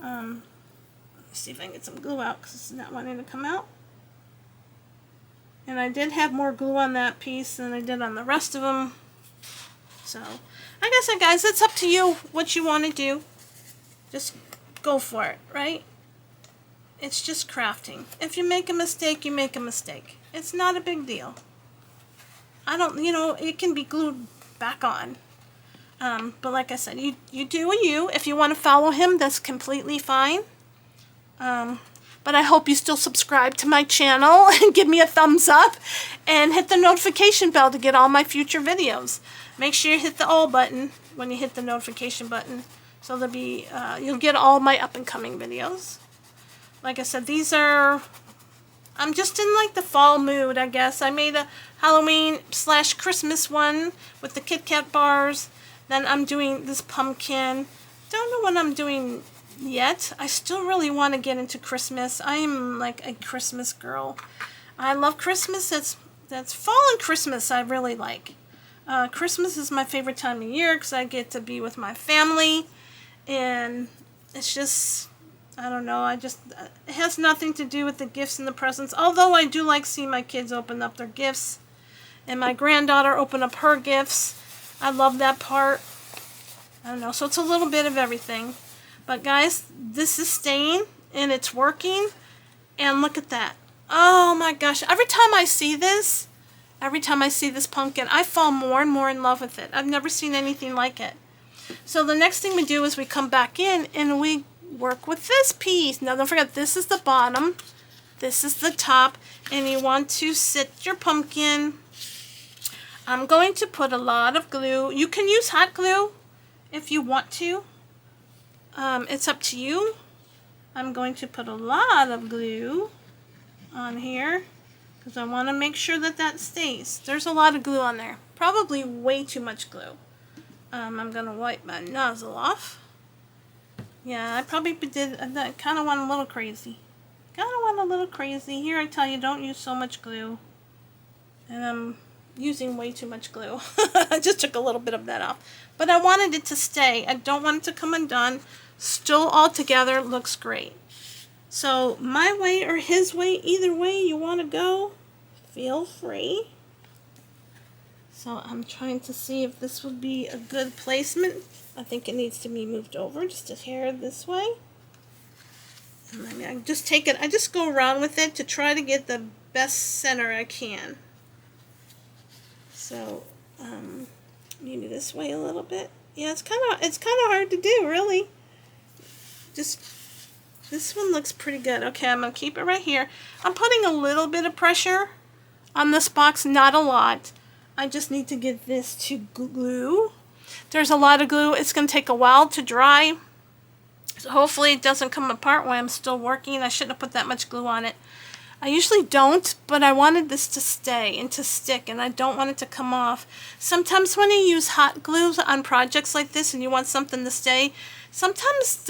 Let's see if I can get some glue out because it's not wanting to come out. And I did have more glue on that piece than I did on the rest of them. So, like I said, guys, it's up to you what you want to do. Just go for it, right? It's just crafting. If you make a mistake, you make a mistake. It's not a big deal. I don't, you know, it can be glued back on. But like I said, you do what you. If you want to follow him, that's completely fine. But I hope you still subscribe to my channel and give me a thumbs up and hit the notification bell to get all my future videos. Make sure you hit the all button when you hit the notification button, so there'll be you'll get all my up and coming videos. Like I said, these are, I'm just in like the fall mood, I guess. I made a Halloween/Christmas one with the Kit Kat bars. Then I'm doing this pumpkin. Don't know what I'm doing yet. I still really want to get into Christmas. I am like a Christmas girl. I love Christmas. That's fall and Christmas I really like. Christmas is my favorite time of year because I get to be with my family, and it's just, I don't know, it has nothing to do with the gifts and the presents, although I do like seeing my kids open up their gifts and my granddaughter open up her gifts. I love that part. I don't know, so it's a little bit of everything. But guys, this is staying and it's working, and look at that. Oh my gosh, every time I see this pumpkin, I fall more and more in love with it. I've never seen anything like it. So the next thing we do is we come back in and we work with this piece. Now don't forget, this is the bottom, this is the top, and you want to sit your pumpkin. I'm going to put a lot of glue. You can use hot glue if you want to. It's up to you. I'm going to put a lot of glue on here because I want to make sure that that stays. There's a lot of glue on there. Probably way too much glue. I'm going to wipe my nozzle off. Yeah, I probably did. I kind of went a little crazy. Here I tell you, don't use so much glue. And I'm using way too much glue. I just took a little bit of that off. But I wanted it to stay. I don't want it to come undone. Still all together looks great. So my way or his way, either way you want to go, feel free. So I'm trying to see if this would be a good placement. I think it needs to be moved over just a hair this way. And I just take it, I just go around with it to try to get the best center I can. So maybe this way a little bit. Yeah, it's kind of hard to do, really. Just this one looks pretty good. Okay, I'm gonna keep it right here. I'm putting a little bit of pressure on this box, not a lot. I just need to get this to glue. There's a lot of glue. It's gonna take a while to dry. So hopefully it doesn't come apart while I'm still working. I shouldn't have put that much glue on it. I usually don't, but I wanted this to stay and to stick, and I don't want it to come off. Sometimes when you use hot glue on projects like this and you want something to stay, sometimes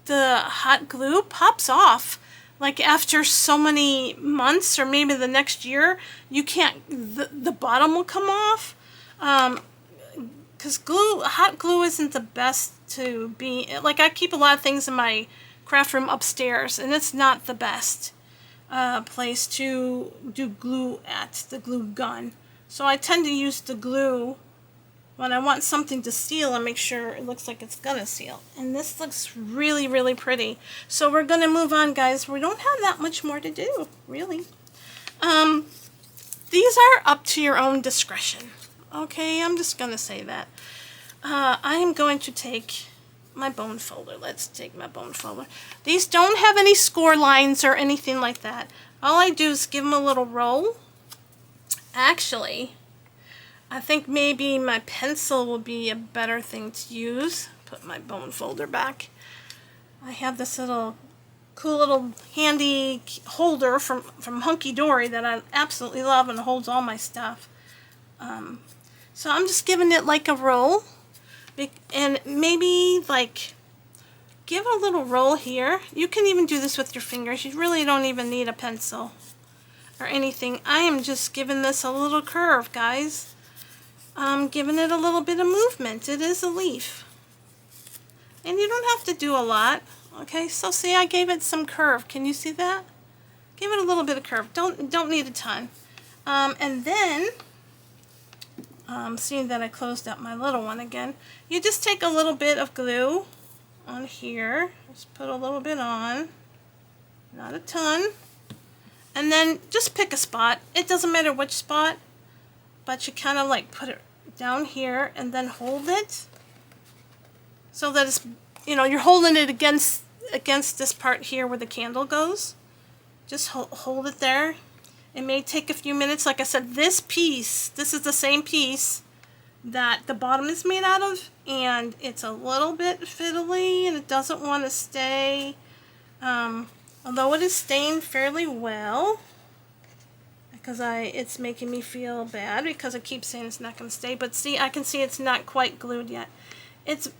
the hot glue pops off. Like after so many months or maybe the next year, you can't, the bottom will come off. Because hot glue isn't the best to be, like I keep a lot of things in my craft room upstairs, and it's not the best place to do glue at, the glue gun. So I tend to use the glue when I want something to seal and make sure it looks like it's gonna seal. And this looks really, really pretty. So we're gonna move on, guys. We don't have that much more to do, really. These are up to your own discretion. Okay, I'm just gonna say that. I am going to take my bone folder. Let's take my bone folder. These don't have any score lines or anything like that. All I do is give them a little roll. Actually, I think maybe my pencil will be a better thing to use. Put my bone folder back. I have this little cool little handy holder from Hunky Dory that I absolutely love and holds all my stuff. So I'm just giving it like a roll. And maybe like give a little roll here. You can even do this with your fingers. You really don't even need a pencil or anything. I am just giving this a little curve, guys. I'm giving it a little bit of movement. It is a leaf. And you don't have to do a lot. Okay, so see, I gave it some curve. Can you see that? Give it a little bit of curve. Don't need a ton. And then seeing that I closed up my little one again, you just take a little bit of glue on here. Just put a little bit on, not a ton. And then just pick a spot. It doesn't matter which spot, but you kind of like put it down here and then hold it so that it's, you know, you're holding it against this part here where the candle goes. Just hold it there. It may take a few minutes. Like I said, this is the same piece that the bottom is made out of, and it's a little bit fiddly and it doesn't want to stay, although it is staying fairly well, because it's making me feel bad because I keep saying it's not going to stay. But see, I can see it's not quite glued yet. It's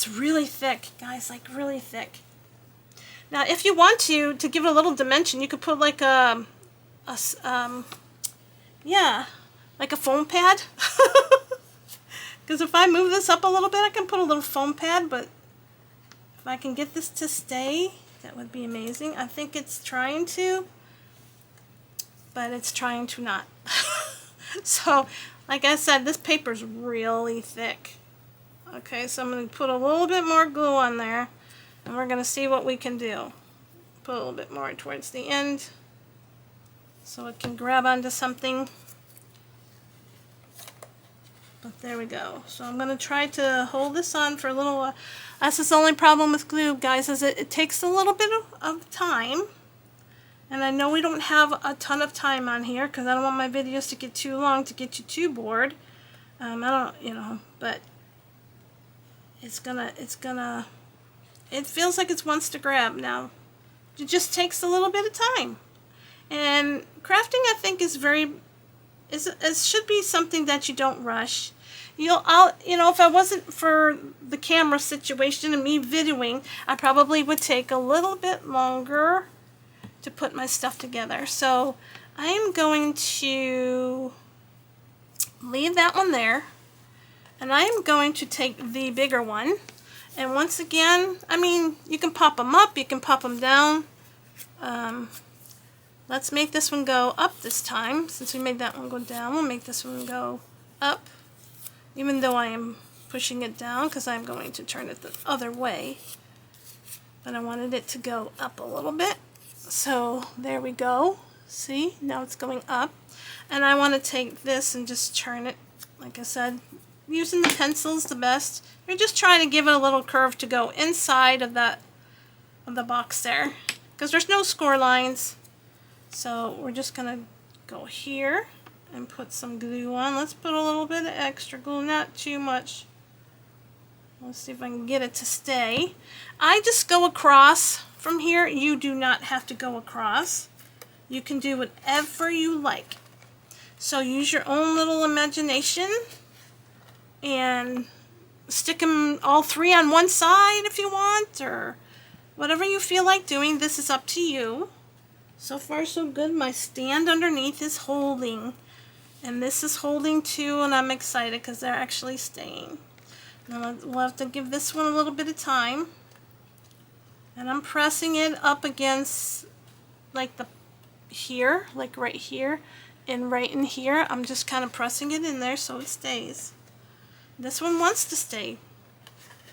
really thick, guys, like really thick. Now if you want to give it a little dimension, you could put like a foam pad. Because if I move this up a little bit, I can put a little foam pad, but if I can get this to stay, that would be amazing. I think it's trying to, but it's trying to not. So, like I said, this paper's really thick. Okay, so I'm going to put a little bit more glue on there, and we're going to see what we can do. Put a little bit more towards the end, so it can grab onto something. But there we go. So I'm going to try to hold this on for a little while. That's the only problem with glue, guys, is it takes a little bit of time And I know we don't have a ton of time on here because I don't want my videos to get too long to get you too bored. I don't, you know, but it feels like it wants to grab now. It just takes a little bit of time. And crafting, I think, it should be something that you don't rush. You know, if I wasn't for the camera situation and me videoing, I probably would take a little bit longer to put my stuff together. So I am going to leave that one there, and I am going to take the bigger one. And once again, I mean, you can pop them up, you can pop them down. Let's make this one go up this time. Since we made that one go down, we'll make this one go up. Even though I am pushing it down because I'm going to turn it the other way. But I wanted it to go up a little bit. So there we go. See, now it's going up. And I want to take this and just turn it, like I said, using the pencils the best. You're just trying to give it a little curve to go inside of the box there. Because there's no score lines. So we're just going to go here and put some glue on. Let's put a little bit of extra glue, not too much. Let's see if I can get it to stay. I just go across from here. You do not have to go across. You can do whatever you like. So use your own little imagination and stick them all three on one side if you want, or whatever you feel like doing. This is up to you. So far so good. My stand underneath is holding. And this is holding too, and I'm excited because they're actually staying. Now we'll have to give this one a little bit of time. And I'm pressing it up against like here, like right here, and right in here. I'm just kind of pressing it in there so it stays. This one wants to stay.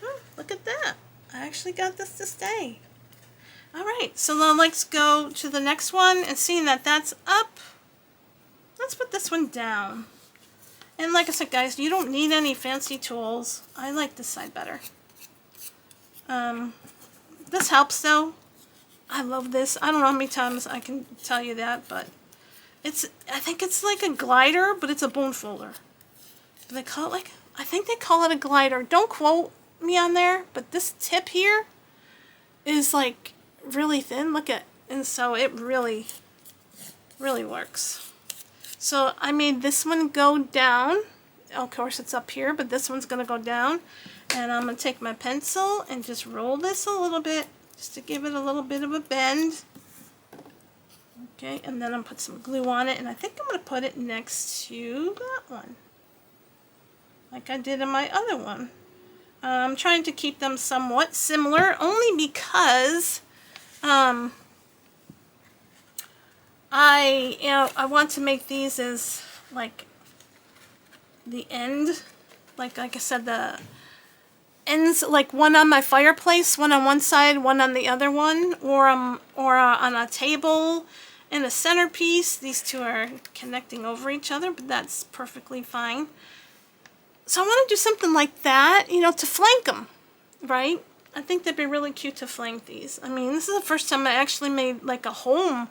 Oh, look at that. I actually got this to stay. Alright, so now let's go to the next one, and seeing that that's up, let's put this one down. And like I said, guys, you don't need any fancy tools. I like this side better. This helps though. I love this. I don't know how many times I can tell you that, but I think it's like a glider, but it's a bone folder. Do they call it like, I think they call it a glider. Don't quote me on there, but this tip here is like really thin. Look at, and so it really works. So I made this one go down. Of course it's up here, but this one's gonna go down, and I'm gonna take my pencil and just roll this a little bit just to give it a little bit of a bend. Okay, and then I'm gonna put some glue on it, and I think I'm gonna put it next to that one like I did in my other one. I'm trying to keep them somewhat similar only because I want to make these as like the end, like I said, the ends, like one on my fireplace, one on one side, one on the other one, or on a table in a centerpiece. These two are connecting over each other, but that's perfectly fine. So I want to do something like that, you know, to flank them, right? I think they'd be really cute to flank these. I mean, this is the first time I actually made like a home,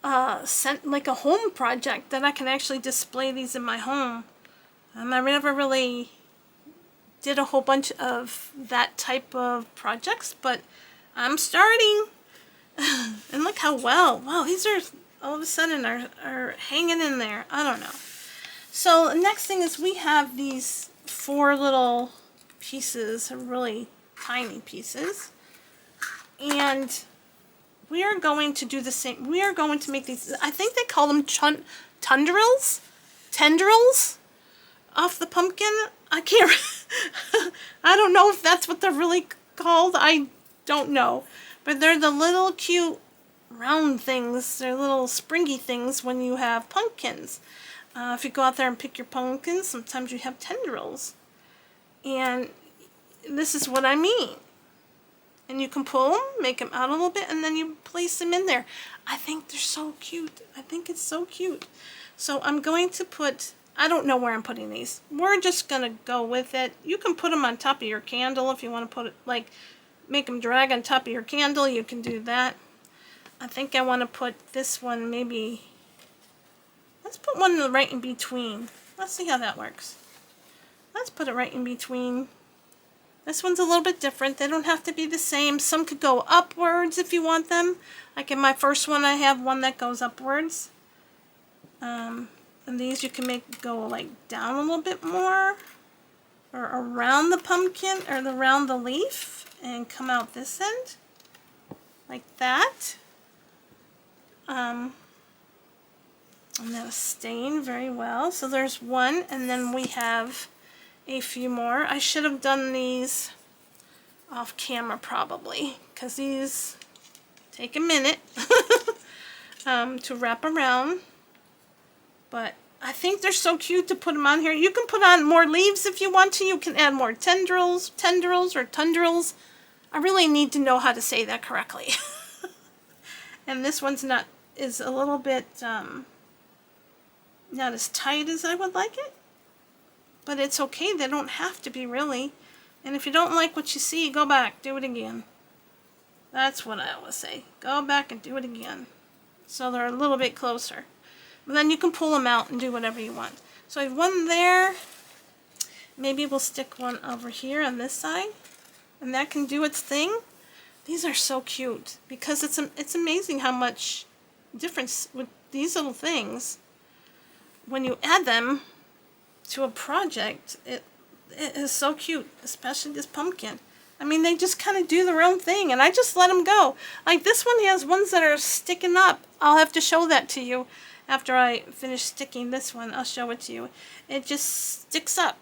like a home project that I can actually display these in my home. I never really did a whole bunch of that type of projects, but I'm starting. And look how wow, these are all of a sudden are hanging in there. I don't know. So the next thing is we have these 4 little pieces, really tiny pieces, and we are going to do the same. We are going to make these, I think they call them tendrils off the pumpkin. I can't, I don't know if that's what they're really called. I don't know. But they're the little cute round things. They're little springy things when you have pumpkins. If you go out there and pick your pumpkins, sometimes you have tendrils. And this is what I mean. And you can pull them, make them out a little bit, and then you place them in there. I think they're so cute. I think it's so cute. So I'm going to put, I don't know where I'm putting these. We're just going to go with it. You can put them on top of your candle if you want to put it, like, make them drag on top of your candle. You can do that. I think I want to put this one maybe, let's put one right in between. Let's see how that works. Let's put it right in between. This one's a little bit different. They don't have to be the same. Some could go upwards if you want them. Like in my first one, I have one that goes upwards. And these you can make go like down a little bit more, or around the pumpkin, or around the leaf, and come out this end, like that. And that'll stain very well. So there's one, and then we have a few more. I should have done these off camera probably, because these take a minute to wrap around. But I think they're so cute to put them on here. You can put on more leaves if you want to. You can add more tendrils or tundrils. I really need to know how to say that correctly. And this one's is a little bit not as tight as I would like it. But it's okay. They don't have to be really. And if you don't like what you see, go back, do it again. That's what I always say. Go back and do it again. So they're a little bit closer. But then you can pull them out and do whatever you want. So I have one there. Maybe we'll stick one over here on this side. And that can do its thing. These are so cute. Because it's amazing how much difference with these little things. When you add them to a project, it is so cute. Especially this pumpkin. I mean, they just kind of do their own thing. And I just let them go. Like this one has ones that are sticking up. I'll have to show that to you. After I finish sticking this one, I'll show it to you. It just sticks up.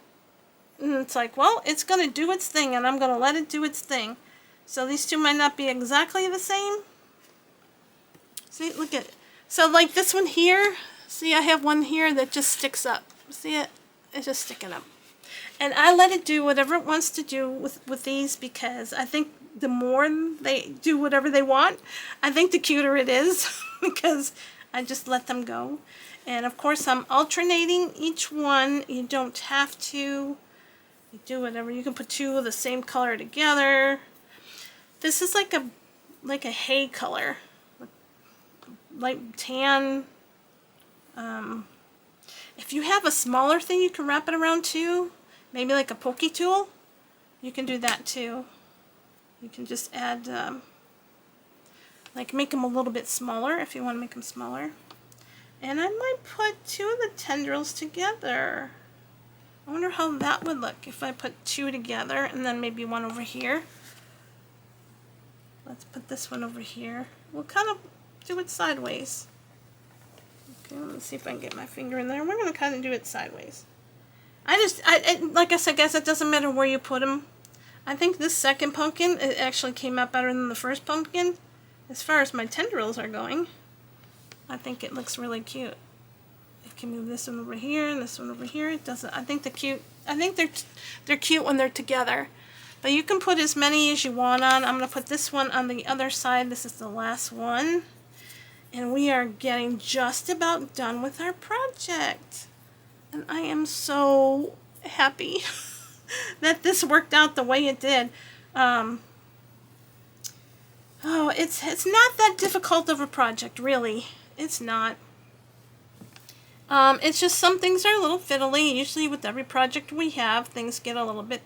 And it's like, well, it's going to do its thing, and I'm going to let it do its thing. So these two might not be exactly the same. See, look at it. So like this one here, see, I have one here that just sticks up. See it? It's just sticking up. And I let it do whatever it wants to do with these, because I think the more they do whatever they want, I think the cuter it is. Because I just let them go. And of course I'm alternating each one. You don't have to. You do whatever. You can put two of the same color together. This is like a hay color. Light tan. If you have a smaller thing you can wrap it around too. Maybe like a pokey tool. You can do that too. You can just add like make them a little bit smaller if you want to make them smaller. And I might put two of the tendrils together. I wonder how that would look if I put two together and then maybe one over here. Let's put this one over here. We'll kind of do it sideways. Okay, let me see if I can get my finger in there. We're going to kind of do it sideways. Like I said, guys, it doesn't matter where you put them. I think this second pumpkin, it actually came out better than the first pumpkin. As far as my tendrils are going, I think it looks really cute. I can move this one over here and this one over here. It doesn't. I think they're cute when they're together. But you can put as many as you want on. I'm going to put this one on the other side. This is the last one, and we are getting just about done with our project. And I am so happy that this worked out the way it did. Oh, it's not that difficult of a project, really. It's not. It's just some things are a little fiddly. Usually with every project we have, things get a little bit,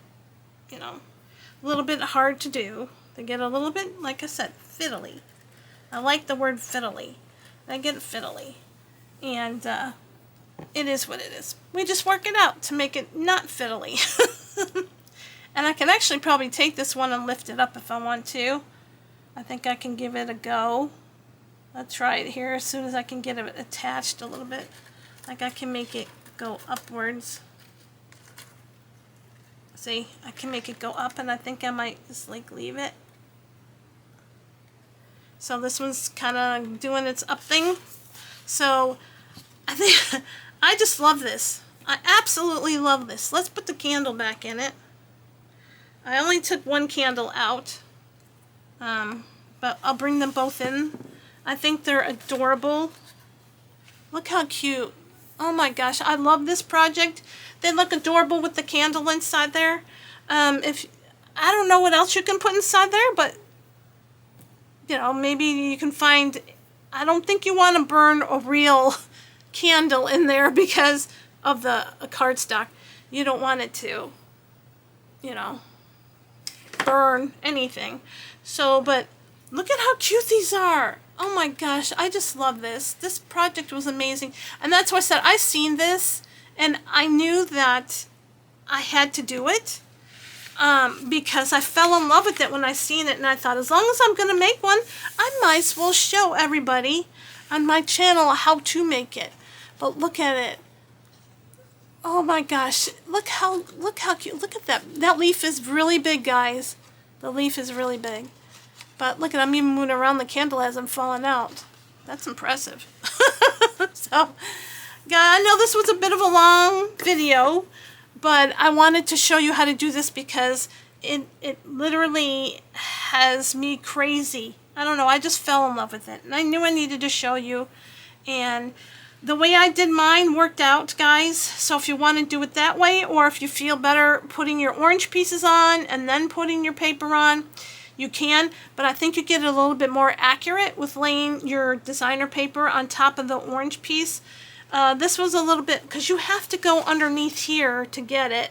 you know, a little bit hard to do. They get a little bit, like I said, fiddly. I like the word fiddly. They get fiddly. And it is what it is. We just work it out to make it not fiddly. And I can actually probably take this one and lift it up if I want to. I think I can give it a go. I'll try it here as soon as I can get it attached a little bit. Like I can make it go upwards. See, I can make it go up, and I think I might just like leave it. So this one's kind of doing its up thing. So I think I just love this. I absolutely love this. Let's put the candle back in it. I only took one candle out. But I'll bring them both in. I think they're adorable. Look how cute. Oh my gosh, I love this project. They look adorable with the candle inside there. I don't know what else you can put inside there, but you know, maybe you can find, I don't think you want to burn a real candle in there because of the cardstock. You don't want it to, you know, burn anything. So, but look at how cute these are. Oh my gosh, I just love this. This project was amazing. And that's why I said I seen this and I knew that I had to do it. Because I fell in love with it when I seen it, and I thought, as long as I'm going to make one, I might as well show everybody on my channel how to make it. But look at it. Oh my gosh, look how cute. Look at that. That leaf is really big, guys. The leaf is really big. But look at, I'm even moving around the candle as I'm falling out. That's impressive. So, I know this was a bit of a long video, but I wanted to show you how to do this because it literally has me crazy. I don't know, I just fell in love with it. And I knew I needed to show you. And the way I did mine worked out, guys. So if you want to do it that way, or if you feel better putting your orange pieces on and then putting your paper on, you can. But I think you get it a little bit more accurate with laying your designer paper on top of the orange piece. This was a little bit, because you have to go underneath here to get it,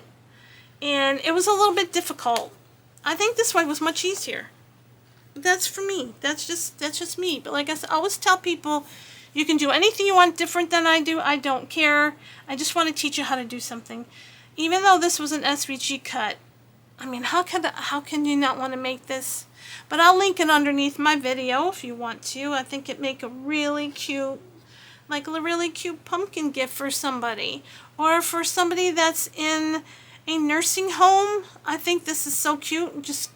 and it was a little bit difficult. I think this way was much easier. That's for me. That's just me. But like I said, I always tell people, you can do anything you want different than I do. I don't care. I just want to teach you how to do something. Even though this was an SVG cut, I mean, how can you not want to make this? But I'll link it underneath my video if you want to. I think it'd make a really cute, like a really cute pumpkin gift for somebody, or for somebody that's in a nursing home. I think this is so cute. Just,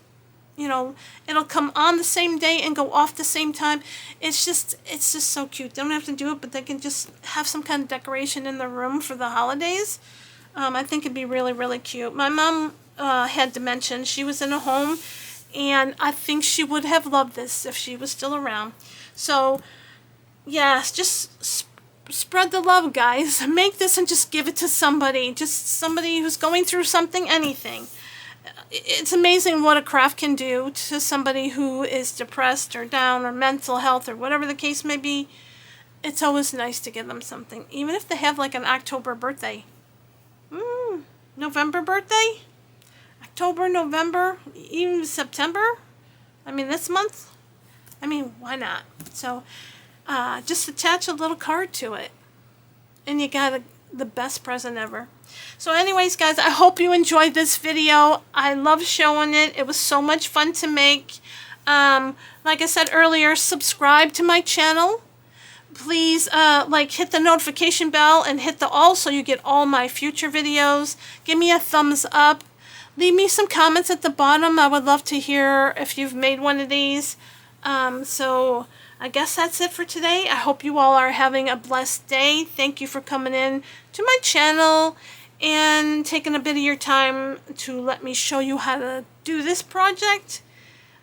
you know, it'll come on the same day and go off the same time. It's just so cute. They don't have to do it, but they can just have some kind of decoration in their room for the holidays. I think it'd be really, really cute. My mom had dementia. She was in a home, and I think she would have loved this if she was still around. So, yes, just spread the love, guys. Make this and just give it to somebody. Just somebody who's going through something, anything. It's amazing what a craft can do to somebody who is depressed or down or mental health or whatever the case may be. It's always nice to give them something. Even if they have like an October birthday. November birthday? October, November, even September? I mean, this month? I mean, why not? So, just attach a little card to it, and you got the best present ever. So anyways, guys, I hope you enjoyed this video. I love showing it. It was so much fun to make. Like I said earlier, subscribe to my channel. Please hit the notification bell and hit the all so you get all my future videos. Give me a thumbs up. Leave me some comments at the bottom. I would love to hear if you've made one of these. So I guess that's it for today. I hope you all are having a blessed day. Thank you for coming in to my channel and taking a bit of your time to let me show you how to do this project.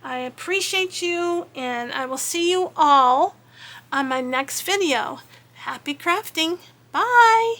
I appreciate you, and I will see you all on my next video. Happy crafting. Bye.